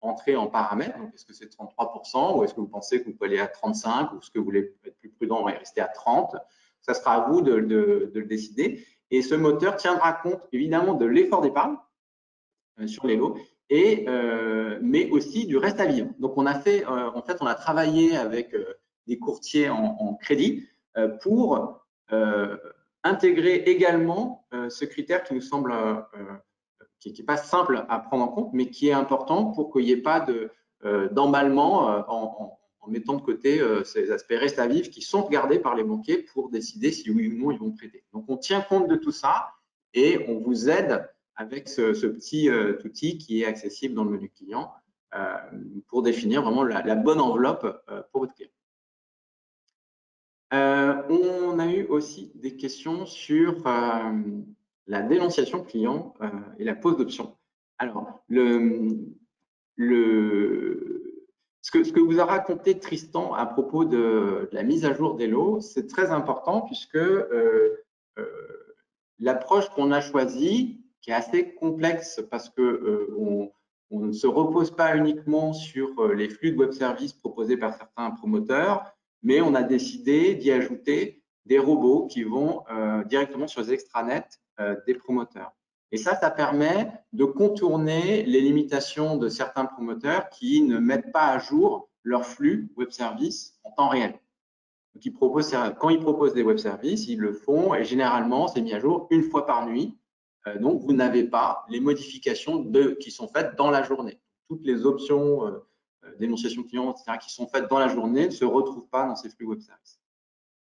entrer en paramètre. Est-ce que c'est 33% ou est-ce que vous pensez que vous pouvez aller à 35% ou est-ce que vous voulez être plus prudent et rester à 30%? Ça sera à vous de le décider. Et ce moteur tiendra compte évidemment de l'effort d'épargne sur les lots, mais aussi du reste à vivre. Donc, on a fait, en fait, on a travaillé avec des courtiers en crédit pour intégrer également ce critère qui nous semble qui n'est pas simple à prendre en compte, mais qui est important pour qu'il n'y ait pas d'emballement en mettant de côté ces aspects reste à vivre qui sont regardés par les banquiers pour décider si oui ou non ils vont prêter. Donc, on tient compte de tout ça et on vous aide avec ce petit outil qui est accessible dans le menu client pour définir vraiment la bonne enveloppe pour votre client. On a eu aussi des questions sur la dénonciation client et la pose d'option. Alors, ce que vous a raconté Tristan à propos de la mise à jour des lots, c'est très important puisque l'approche qu'on a choisie, qui est assez complexe parce que on ne se repose pas uniquement sur les flux de web services proposés par certains promoteurs, mais on a décidé d'y ajouter des robots qui vont directement sur les extranets des promoteurs. Et ça permet de contourner les limitations de certains promoteurs qui ne mettent pas à jour leur flux web services en temps réel. Donc, quand ils proposent des web services, ils le font et généralement, c'est mis à jour une fois par nuit. Donc, vous n'avez pas les modifications qui sont faites dans la journée. Toutes les options dénonciation client, etc., qui sont faites dans la journée ne se retrouvent pas dans ces flux web services.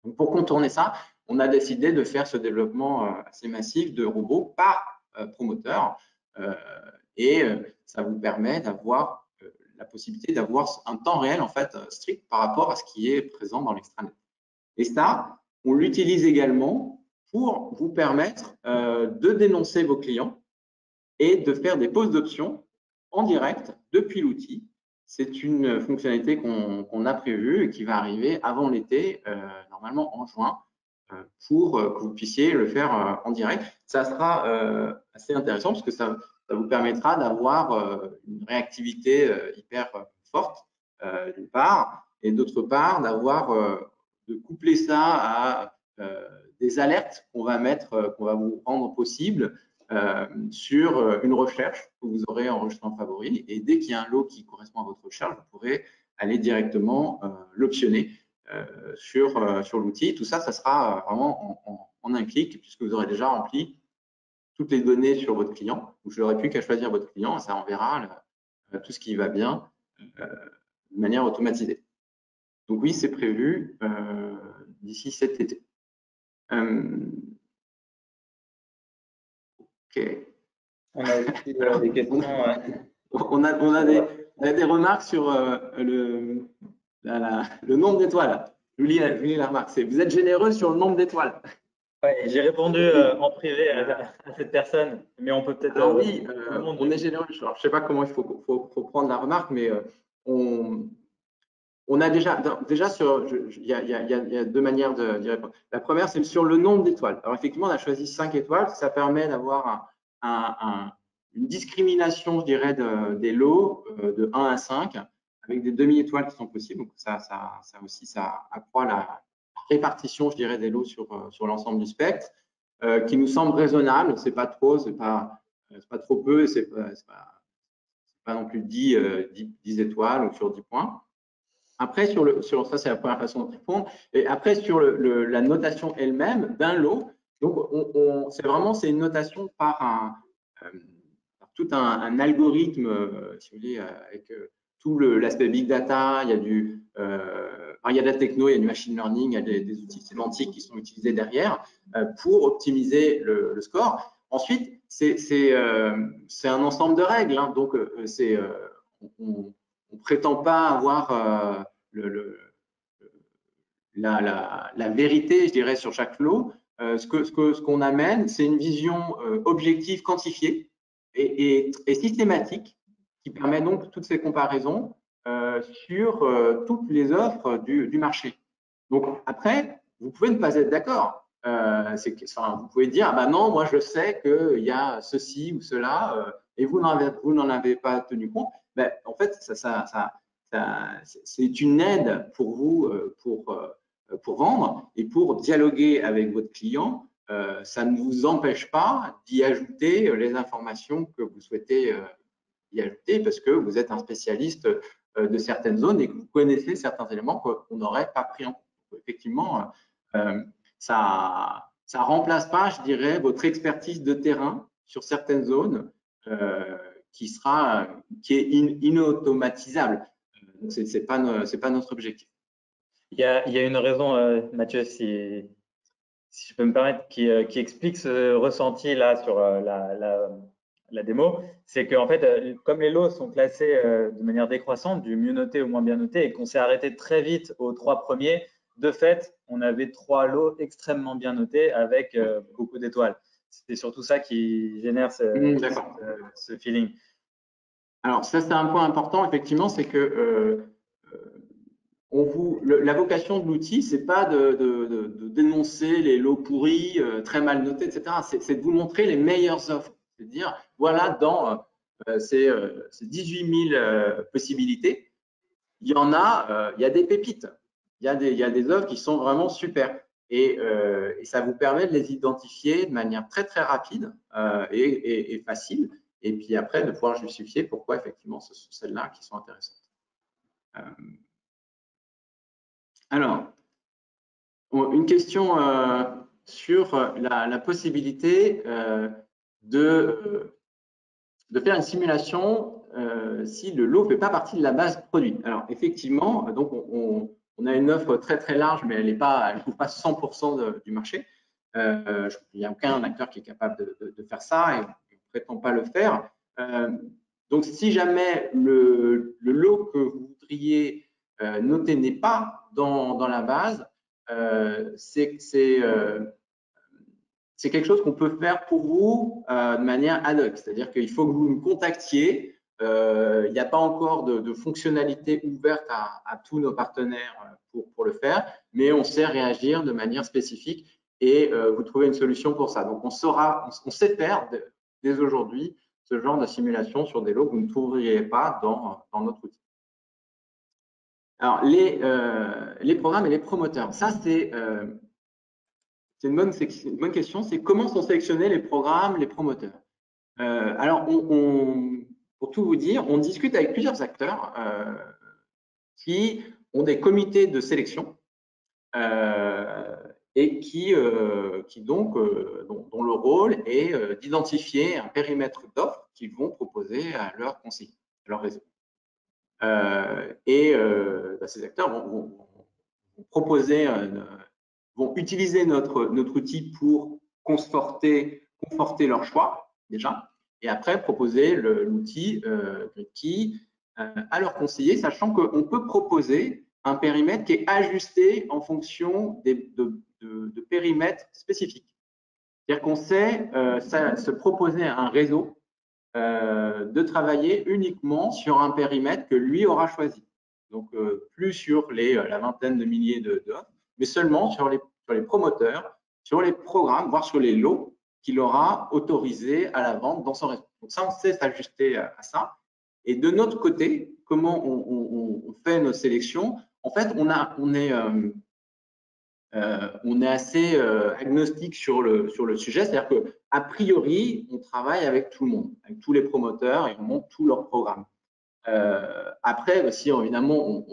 Donc, pour contourner ça, on a décidé de faire ce développement assez massif de robots par promoteur et ça vous permet d'avoir la possibilité d'avoir un temps réel en fait strict par rapport à ce qui est présent dans l'extranet. Et ça, on l'utilise également pour vous permettre de dénoncer vos clients et de faire des poses d'options en direct depuis l'outil. C'est une fonctionnalité qu'on a prévue et qui va arriver avant l'été, normalement en juin, pour que vous puissiez le faire en direct. Ça sera assez intéressant parce que ça vous permettra d'avoir une réactivité hyper forte, d'une part, et d'autre part, de coupler ça à des alertes qu'on va vous rendre possibles sur une recherche que vous aurez enregistrée en favori. Et dès qu'il y a un lot qui correspond à votre recherche, vous pourrez aller directement l'optionner sur l'outil. Tout ça, ça sera vraiment en un clic puisque vous aurez déjà rempli toutes les données sur votre client. Vous n'aurez plus qu'à choisir votre client et ça enverra tout ce qui va bien de manière automatisée. Donc oui, c'est prévu d'ici cet été. Ok. On a aussi des questions. On a des remarques sur le nombre d'étoiles. Je vous lis la remarque. Vous êtes généreux sur le nombre d'étoiles. Ouais, j'ai répondu en privé à cette personne, mais on peut peut-être. Alors oui, on est généreux. Alors, je ne sais pas comment il faut prendre la remarque, mais on a déjà sur. Il y a deux manières d'y répondre. La première, c'est sur le nombre d'étoiles. Alors effectivement, on a choisi 5 étoiles. Ça permet d'avoir une discrimination, je dirais, des lots de 1 à 5, avec des demi-étoiles qui sont possibles. Donc ça aussi, ça accroît la répartition, je dirais, des lots sur l'ensemble du spectre, qui nous semble raisonnable. C'est pas trop, c'est pas trop peu, c'est pas non plus 10 étoiles ou sur 10 points. Après, ça, c'est la première façon de répondre. Et après, sur la notation elle-même d'un lot, donc c'est une notation par tout un algorithme, si vous voulez, avec tout l'aspect big data. Il y a il y a de la techno, il y a du machine learning, il y a des outils sémantiques qui sont utilisés derrière pour optimiser le score. Ensuite, c'est un ensemble de règles. Hein, donc, on ne prétend pas avoir la vérité, je dirais, sur chaque lot. Ce qu'on amène, c'est une vision objective, quantifiée et systématique qui permet donc toutes ces comparaisons sur toutes les offres du marché. Donc après, vous pouvez ne pas être d'accord. Vous pouvez dire, ah ben non, moi je sais qu'il y a ceci ou cela, et vous n'en avez pas tenu compte. Ben, en fait, c'est une aide pour vous pour vendre et pour dialoguer avec votre client. Ça ne vous empêche pas d'y ajouter les informations que vous souhaitez y ajouter parce que vous êtes un spécialiste de certaines zones et que vous connaissez certains éléments qu'on n'aurait pas pris en compte. Effectivement, ça remplace pas, je dirais, votre expertise de terrain sur certaines zones qui est inautomatisable. C'est pas notre objectif. Il y a une raison, Mathieu, si je peux me permettre, qui explique ce ressenti là sur la démo, c'est qu'en fait, comme les lots sont classés de manière décroissante, du mieux noté au moins bien noté, et qu'on s'est arrêté très vite aux 3 premiers, de fait, on avait 3 lots extrêmement bien notés avec beaucoup d'étoiles. C'est surtout ça qui génère ce feeling. Alors ça, c'est un point important, effectivement, c'est que la vocation de l'outil, c'est pas de dénoncer les lots pourris, très mal notés, etc. C'est de vous montrer les meilleures offres. C'est de dire, voilà, dans ces 18 000 possibilités, il y a des pépites. Il y a des offres qui sont vraiment super. Et ça vous permet de les identifier de manière très, très rapide et facile. Et puis après, de pouvoir justifier pourquoi, effectivement, ce sont celles-là qui sont intéressantes. Alors, une question sur la possibilité de faire une simulation si le lot ne fait pas partie de la base produit. Alors, effectivement, donc on a une offre très, très large, mais elle ne couvre pas 100% du marché. Il n'y a aucun acteur qui est capable de faire ça et on ne prétend pas le faire. Donc, si jamais le lot que vous voudriez noter n'est pas dans la base, c'est quelque chose qu'on peut faire pour vous de manière ad hoc. C'est-à-dire qu'il faut que vous nous contactiez. Il n'y a pas encore de fonctionnalité ouverte à tous nos partenaires pour le faire, mais on sait réagir de manière spécifique et vous trouvez une solution pour ça. Donc, on sait faire dès aujourd'hui ce genre de simulation sur des lots que vous ne trouveriez pas dans notre outil. Alors, les programmes et les promoteurs, ça c'est une bonne question, c'est comment sont sélectionnés les programmes, les promoteurs. Alors, pour tout vous dire, on discute avec plusieurs acteurs qui ont des comités de sélection et dont le rôle est d'identifier un périmètre d'offres qu'ils vont proposer à leurs conseillers. leur réseau. Ces acteurs vont proposer, vont utiliser notre outil pour conforter leur choix déjà, et après proposer l'outil GridKey à leurs conseillers, sachant qu'on peut proposer un périmètre qui est ajusté en fonction de périmètres spécifiques. C'est-à-dire qu'on sait se proposer un réseau de travailler uniquement sur un périmètre que lui aura choisi. Donc, plus sur la vingtaine de milliers d'offres, mais seulement sur les promoteurs, sur les programmes, voire sur les lots qu'il aura autorisés à la vente dans son réseau. Donc ça, on sait s'ajuster à ça. Et de notre côté, comment on fait nos sélections? En fait, on est assez agnostique sur le sujet, c'est-à-dire qu'a priori, on travaille avec tout le monde, avec tous les promoteurs et on monte tous leurs programmes. Après, si évidemment,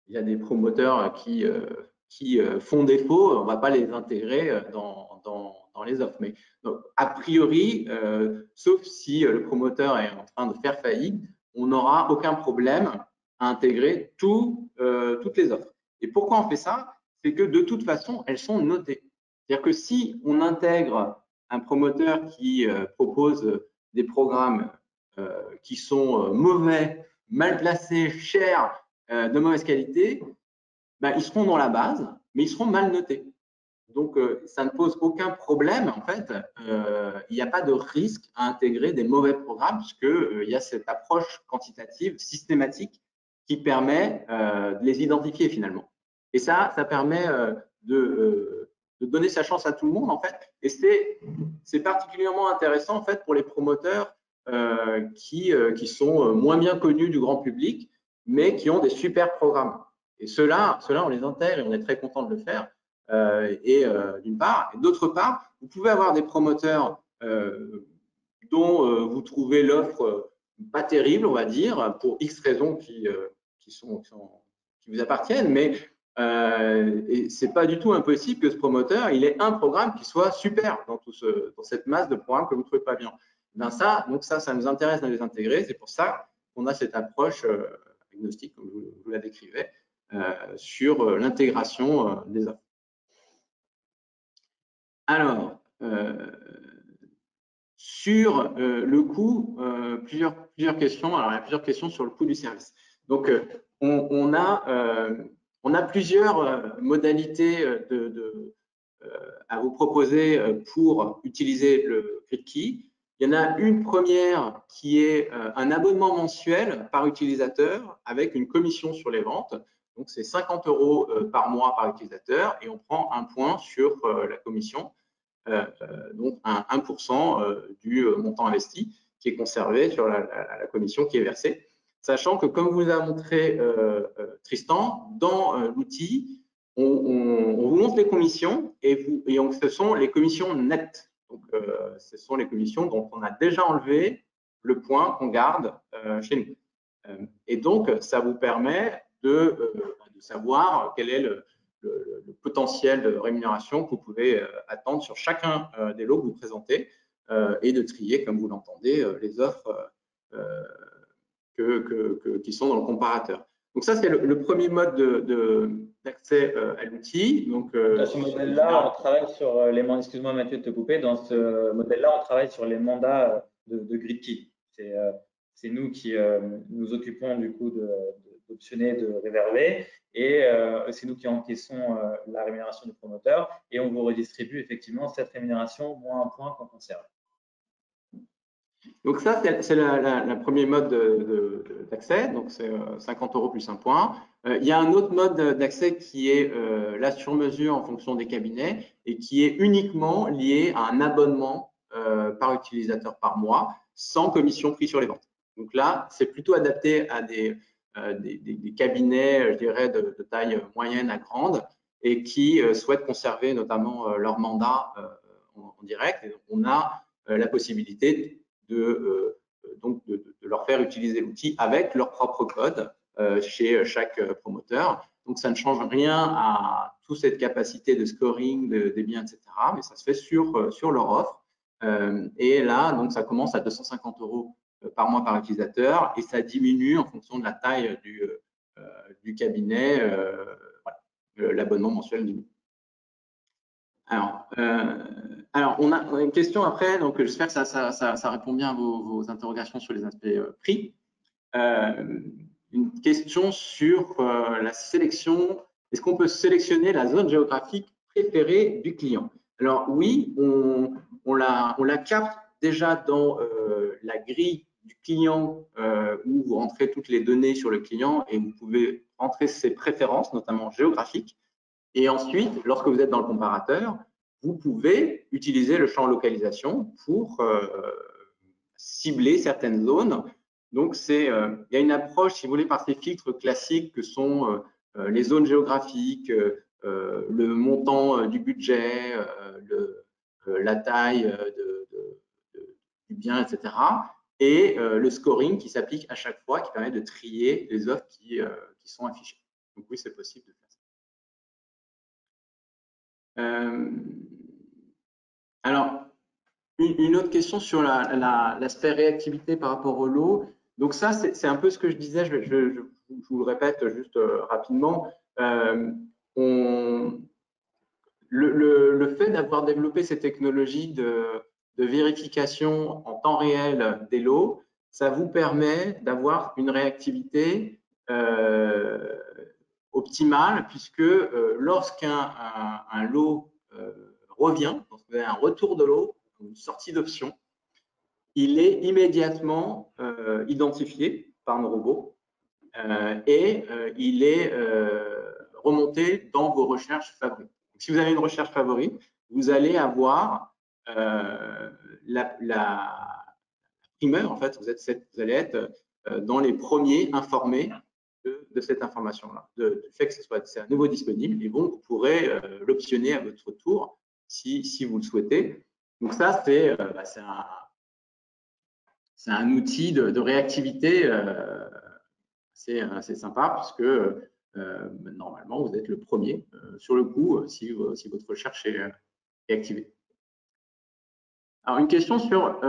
il y a des promoteurs qui font défaut, on ne va pas les intégrer dans les offres. Mais donc, a priori, sauf si le promoteur est en train de faire faillite, on n'aura aucun problème à intégrer toutes les offres. Et pourquoi on fait ça? C'est que de toute façon, elles sont notées. C'est-à-dire que si on intègre un promoteur qui propose des programmes qui sont mauvais, mal placés, chers, de mauvaise qualité, ben, ils seront dans la base, mais ils seront mal notés. Donc, ça ne pose aucun problème, en fait. Il n'y a pas de risque à intégrer des mauvais programmes, puisqu'il y a cette approche quantitative systématique qui permet de les identifier finalement. Et ça permet de donner sa chance à tout le monde, en fait. Et c'est particulièrement intéressant, en fait, pour les promoteurs qui sont moins bien connus du grand public, mais qui ont des super programmes. Et ceux-là, on les intègre et on est très content de le faire. D'une part, et d'autre part, vous pouvez avoir des promoteurs dont vous trouvez l'offre pas terrible, on va dire, pour X raisons qui vous appartiennent, mais c'est pas du tout impossible que ce promoteur, il ait un programme qui soit super dans cette masse de programmes que vous ne trouvez pas bien. Ben ça nous intéresse de les intégrer. C'est pour ça qu'on a cette approche agnostique, comme je vous la décrivais, sur l'intégration des offres. Alors, sur le coût, plusieurs questions. Alors, il y a plusieurs questions sur le coût du service. Donc, on a plusieurs modalités à vous proposer pour utiliser le GridKey. Il y en a une première qui est un abonnement mensuel par utilisateur avec une commission sur les ventes. Donc, c'est 50 € par mois par utilisateur et on prend un point sur la commission. Donc 1% du montant investi qui est conservé sur la commission qui est versée. Sachant que, comme vous a montré Tristan, dans l'outil, on vous montre les commissions et ce sont les commissions nettes. Donc, ce sont les commissions dont on a déjà enlevé le point qu'on garde chez nous. Et donc, ça vous permet de savoir quel est le potentiel de rémunération que vous pouvez attendre sur chacun des lots que vous présentez et de trier, comme vous l'entendez, les offres qui sont dans le comparateur. Donc ça, c'est le premier mode d'accès à l'outil. Donc, dans ce modèle-là, on travaille sur les mandats. Excuse-moi Mathieu de te couper. Dans ce modèle-là, on travaille sur les mandats de GridKey. C'est nous qui nous occupons du coup d'optionner, de réserver, et c'est nous qui encaissons la rémunération du promoteur et on vous redistribue effectivement cette rémunération moins un point qu'on conserve. Donc ça, c'est le premier mode d'accès, donc c'est 50 € plus un point. Il y a un autre mode d'accès qui est la sur-mesure en fonction des cabinets et qui est uniquement lié à un abonnement par utilisateur par mois, sans commission prise sur les ventes. Donc là, c'est plutôt adapté à des cabinets, je dirais, de taille moyenne à grande et qui souhaitent conserver notamment leur mandat en direct. Et donc, on a la possibilité de leur faire utiliser l'outil avec leur propre code chez chaque promoteur. Donc, ça ne change rien à toute cette capacité de scoring des biens, etc. Mais ça se fait sur leur offre. Et là, donc, ça commence à 250 € par mois par utilisateur et ça diminue en fonction de la taille du cabinet, l'abonnement mensuel diminue. Alors, on a une question après, donc j'espère que ça répond bien à vos interrogations sur les aspects prix. Une question sur la sélection. Est-ce qu'on peut sélectionner la zone géographique préférée du client? Alors oui, on la capte déjà dans la grille du client où vous rentrez toutes les données sur le client et vous pouvez rentrer ses préférences, notamment géographiques. Et ensuite, lorsque vous êtes dans le comparateur, vous pouvez utiliser le champ localisation pour cibler certaines zones. Donc, il y a une approche, si vous voulez, par ces filtres classiques que sont les zones géographiques, le montant du budget, la taille du bien, etc. Et le scoring qui s'applique à chaque fois, qui permet de trier les offres qui sont affichées. Donc oui, c'est possible de faire ça. Alors, une autre question sur l'aspect réactivité par rapport au lot. Donc ça, c'est un peu ce que je disais, je vous le répète juste rapidement. Le fait d'avoir développé ces technologies de vérification en temps réel des lots, ça vous permet d'avoir une réactivité optimale, puisque lorsqu'un lot revient, lorsque vous avez un retour de lot, une sortie d'option, il est immédiatement identifié par nos robots et il est remonté dans vos recherches favorites. Donc, si vous avez une recherche favorite, vous allez avoir la primeur, en fait, vous allez être dans les premiers informés de cette information-là, du fait que c'est à nouveau disponible, et bon, vous pourrez l'optionner à votre tour si vous le souhaitez. Donc ça, c'est un outil de réactivité assez sympa, puisque normalement, vous êtes le premier sur le coup si votre recherche est activée. Alors, une question sur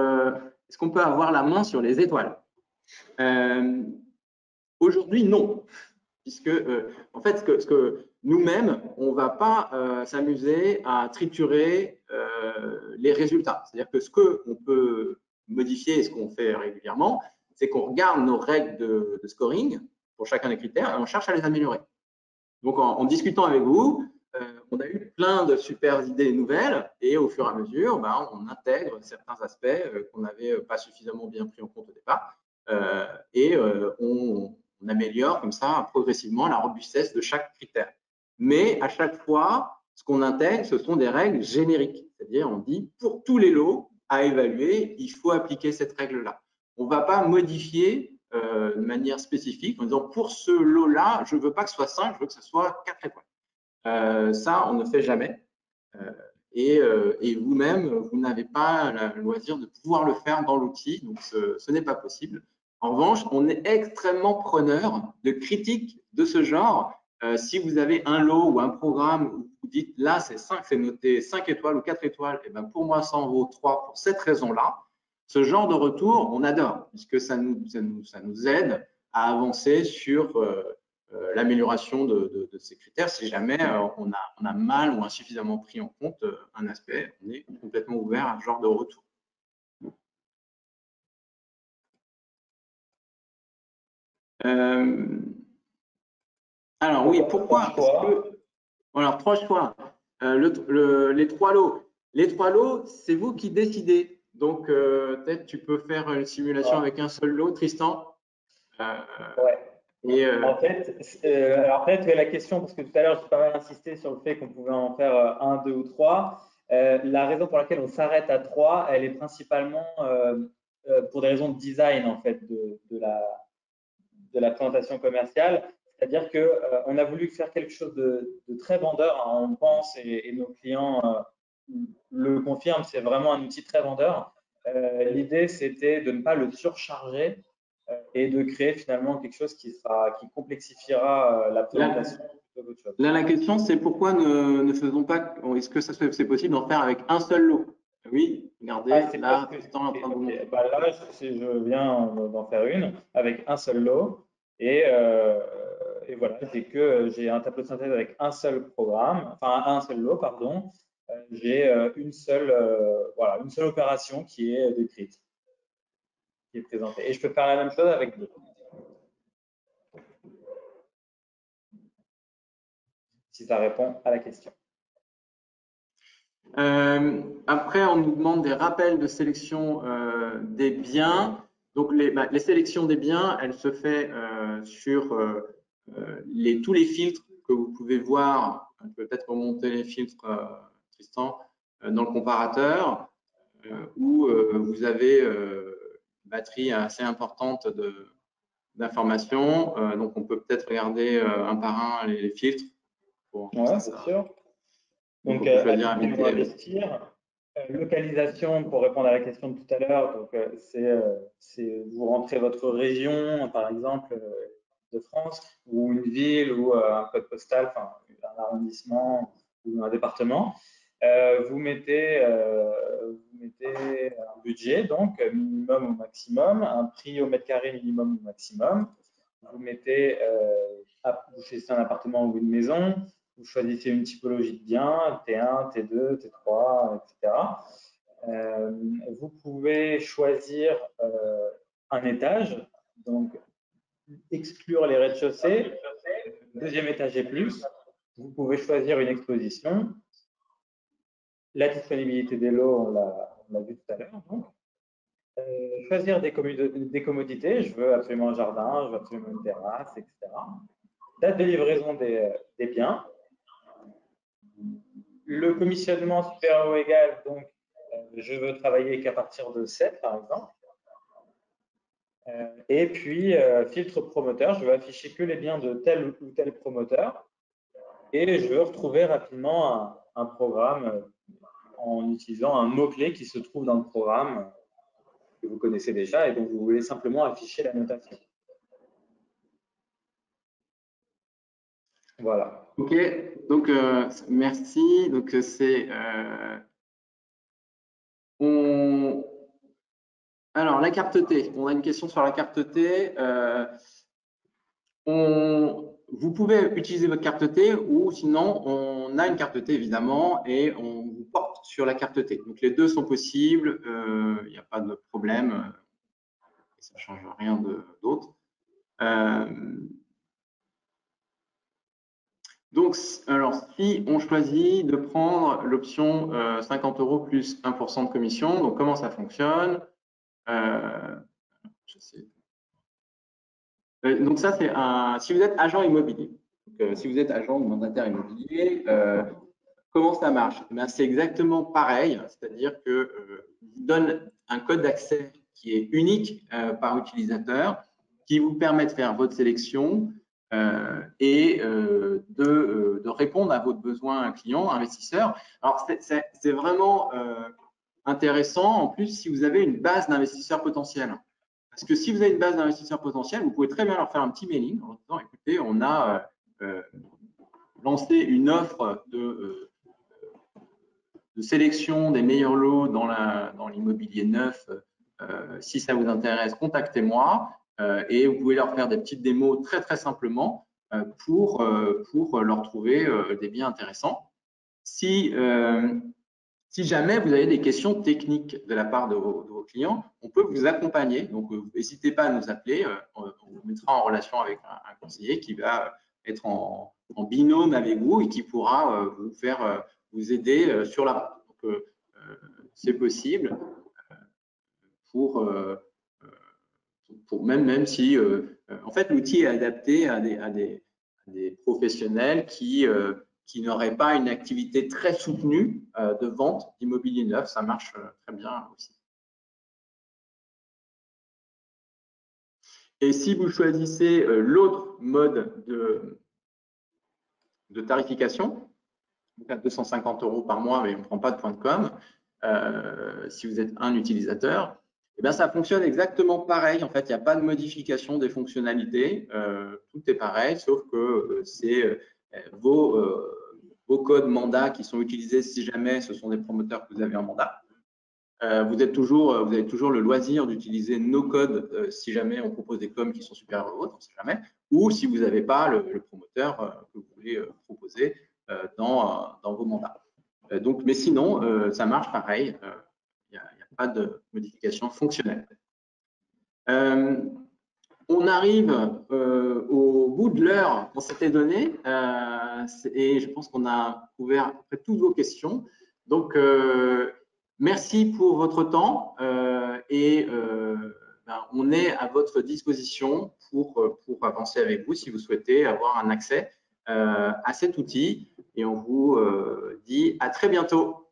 est-ce qu'on peut avoir la main sur les étoiles? Aujourd'hui, non, puisque en fait, ce que nous-mêmes, on ne va pas s'amuser à triturer les résultats. C'est-à-dire que ce qu'on peut modifier et ce qu'on fait régulièrement, c'est qu'on regarde nos règles de scoring pour chacun des critères et on cherche à les améliorer. Donc, en discutant avec vous, on a eu plein de super idées nouvelles et au fur et à mesure, on intègre certains aspects qu'on n'avait pas suffisamment bien pris en compte au départ et on améliore comme ça progressivement la robustesse de chaque critère. Mais à chaque fois, ce qu'on intègre, ce sont des règles génériques. C'est-à-dire, on dit pour tous les lots à évaluer, il faut appliquer cette règle-là. On ne va pas modifier de manière spécifique en disant pour ce lot-là, je ne veux pas que ce soit 5, je veux que ce soit 4 étoiles. Ça, on ne fait jamais. Et vous-même, vous n'avez pas le loisir de pouvoir le faire dans l'outil, donc ce n'est pas possible. En revanche, on est extrêmement preneur de critiques de ce genre. Si vous avez un lot ou un programme où vous dites là, c'est noté 5 étoiles ou 4 étoiles, et pour moi, ça en vaut 3 pour cette raison-là. Ce genre de retour, on adore, puisque ça nous aide à avancer sur l'amélioration de ces critères. Si jamais on a mal ou insuffisamment pris en compte un aspect, on est complètement ouvert à ce genre de retour. Alors oui, pourquoi? Alors, 3 choix. Les 3 lots. Les 3 lots, c'est vous qui décidez. Donc, peut-être tu peux faire une simulation avec un seul lot, Tristan. Ouais. En fait, alors peut-être la question, parce que tout à l'heure, j'ai pas mal insisté sur le fait qu'on pouvait en faire 1, 2 ou 3. La raison pour laquelle on s'arrête à 3, elle est principalement pour des raisons de design, en fait, de la présentation commerciale. C'est-à-dire qu'on a voulu faire quelque chose de très vendeur, hein, on pense, et nos clients le confirment, c'est vraiment un outil très vendeur. L'idée, c'était de ne pas le surcharger et de créer finalement quelque chose qui complexifiera la présentation. Là, la question, c'est pourquoi ne faisons pas, est-ce que c'est possible d'en faire avec un seul lot? Oui, regardez, Ah, c'est là, pas ce que Tristan est en train de vous montrer. bah là, je viens d'en faire une avec un seul lot et voilà, j'ai un tableau de synthèse avec un seul programme, enfin un seul lot, pardon. J'ai voilà, une seule opération qui est décrite, qui est présentée. Et je peux faire la même chose avec deux, si ça répond à la question. Après, on nous demande des rappels de sélection des biens. Donc, les sélections des biens, elles se fait sur tous les filtres que vous pouvez voir. Peut-être remonter les filtres, Tristan, dans le comparateur, où vous avez une batterie assez importante d'informations. Donc, on peut peut-être regarder un par un les filtres. Oui, bien sûr. Donc, on peut choisir on va investir. Localisation, pour répondre à la question de tout à l'heure, donc c'est vous rentrez votre région, par exemple, de France, ou une ville, ou un code postal, enfin un arrondissement ou un département. Vous mettez un budget, donc minimum ou maximum, un prix au mètre carré minimum ou maximum. Vous mettez, vous choisissez un appartement ou une maison, vous choisissez une typologie de bien, T1, T2, T3, etc. Vous pouvez choisir un étage, donc exclure les rez-de-chaussée, deuxième étage et plus. Vous pouvez choisir une exposition. La disponibilité des lots, on l'a vu tout à l'heure. Choisir des commodités, je veux absolument un jardin, je veux absolument une terrasse, etc. Date de livraison des biens. Le commissionnement supérieur ou égal, donc je veux travailler qu'à partir de 7, par exemple. Et puis, filtre promoteur, je veux afficher que les biens de tel ou tel promoteur. Et je veux retrouver rapidement un programme en utilisant un mot-clé qui se trouve dans le programme que vous connaissez déjà et dont vous voulez simplement afficher la notation. Voilà. Ok, donc merci. Donc alors la carte T. On a une question sur la carte T. Vous pouvez utiliser votre carte T ou sinon on a une carte T évidemment et on vous porte sur la carte T. Donc les deux sont possibles. Il n'y a pas de problème. Ça ne change rien d'autre. Donc, alors, si on choisit de prendre l'option 50 € plus 1% de commission, donc comment ça fonctionne? Donc ça, c'est si vous êtes agent immobilier. Donc, si vous êtes agent ou mandataire immobilier, comment ça marche? C'est exactement pareil, c'est-à-dire que vous donne un code d'accès qui est unique par utilisateur, qui vous permet de faire votre sélection et de répondre à votre besoin client, investisseur. Alors, c'est vraiment intéressant, en plus, si vous avez une base d'investisseurs potentiels. Parce que si vous avez une base d'investisseurs potentiels, vous pouvez très bien leur faire un petit mailing en disant, écoutez, on a lancé une offre de sélection des meilleurs lots dans l'immobilier neuf. Si ça vous intéresse, contactez-moi. Et vous pouvez leur faire des petites démos très, très simplement pour leur trouver des biens intéressants. Si jamais vous avez des questions techniques de la part de vos clients, on peut vous accompagner. Donc, n'hésitez pas à nous appeler. On vous mettra en relation avec un conseiller qui va être en binôme avec vous et qui pourra vous aider sur la route. Donc, c'est possible même si, en fait, l'outil est adapté à des professionnels qui n'auraient pas une activité très soutenue de vente d'immobilier neuf. Ça marche très bien aussi. Et si vous choisissez l'autre mode de tarification, donc à 250 € par mois, mais on ne prend pas de point de com, si vous êtes un utilisateur, eh bien, ça fonctionne exactement pareil. En fait, il n'y a pas de modification des fonctionnalités. Tout est pareil, sauf que c'est vos codes mandats qui sont utilisés si jamais ce sont des promoteurs que vous avez en mandat. vous avez toujours le loisir d'utiliser nos codes si jamais on propose des coms qui sont supérieurs aux vôtres, on ne sait jamais, ou si vous n'avez pas le promoteur que vous voulez proposer dans vos mandats. Donc, mais sinon, ça marche pareil, il n'y a pas de modification fonctionnelle. On arrive au bout de l'heure qu'on s'était donné et je pense qu'on a couvert à peu près toutes vos questions. Donc, merci pour votre temps et on est à votre disposition pour avancer avec vous si vous souhaitez avoir un accès à cet outil. Et on vous dit à très bientôt.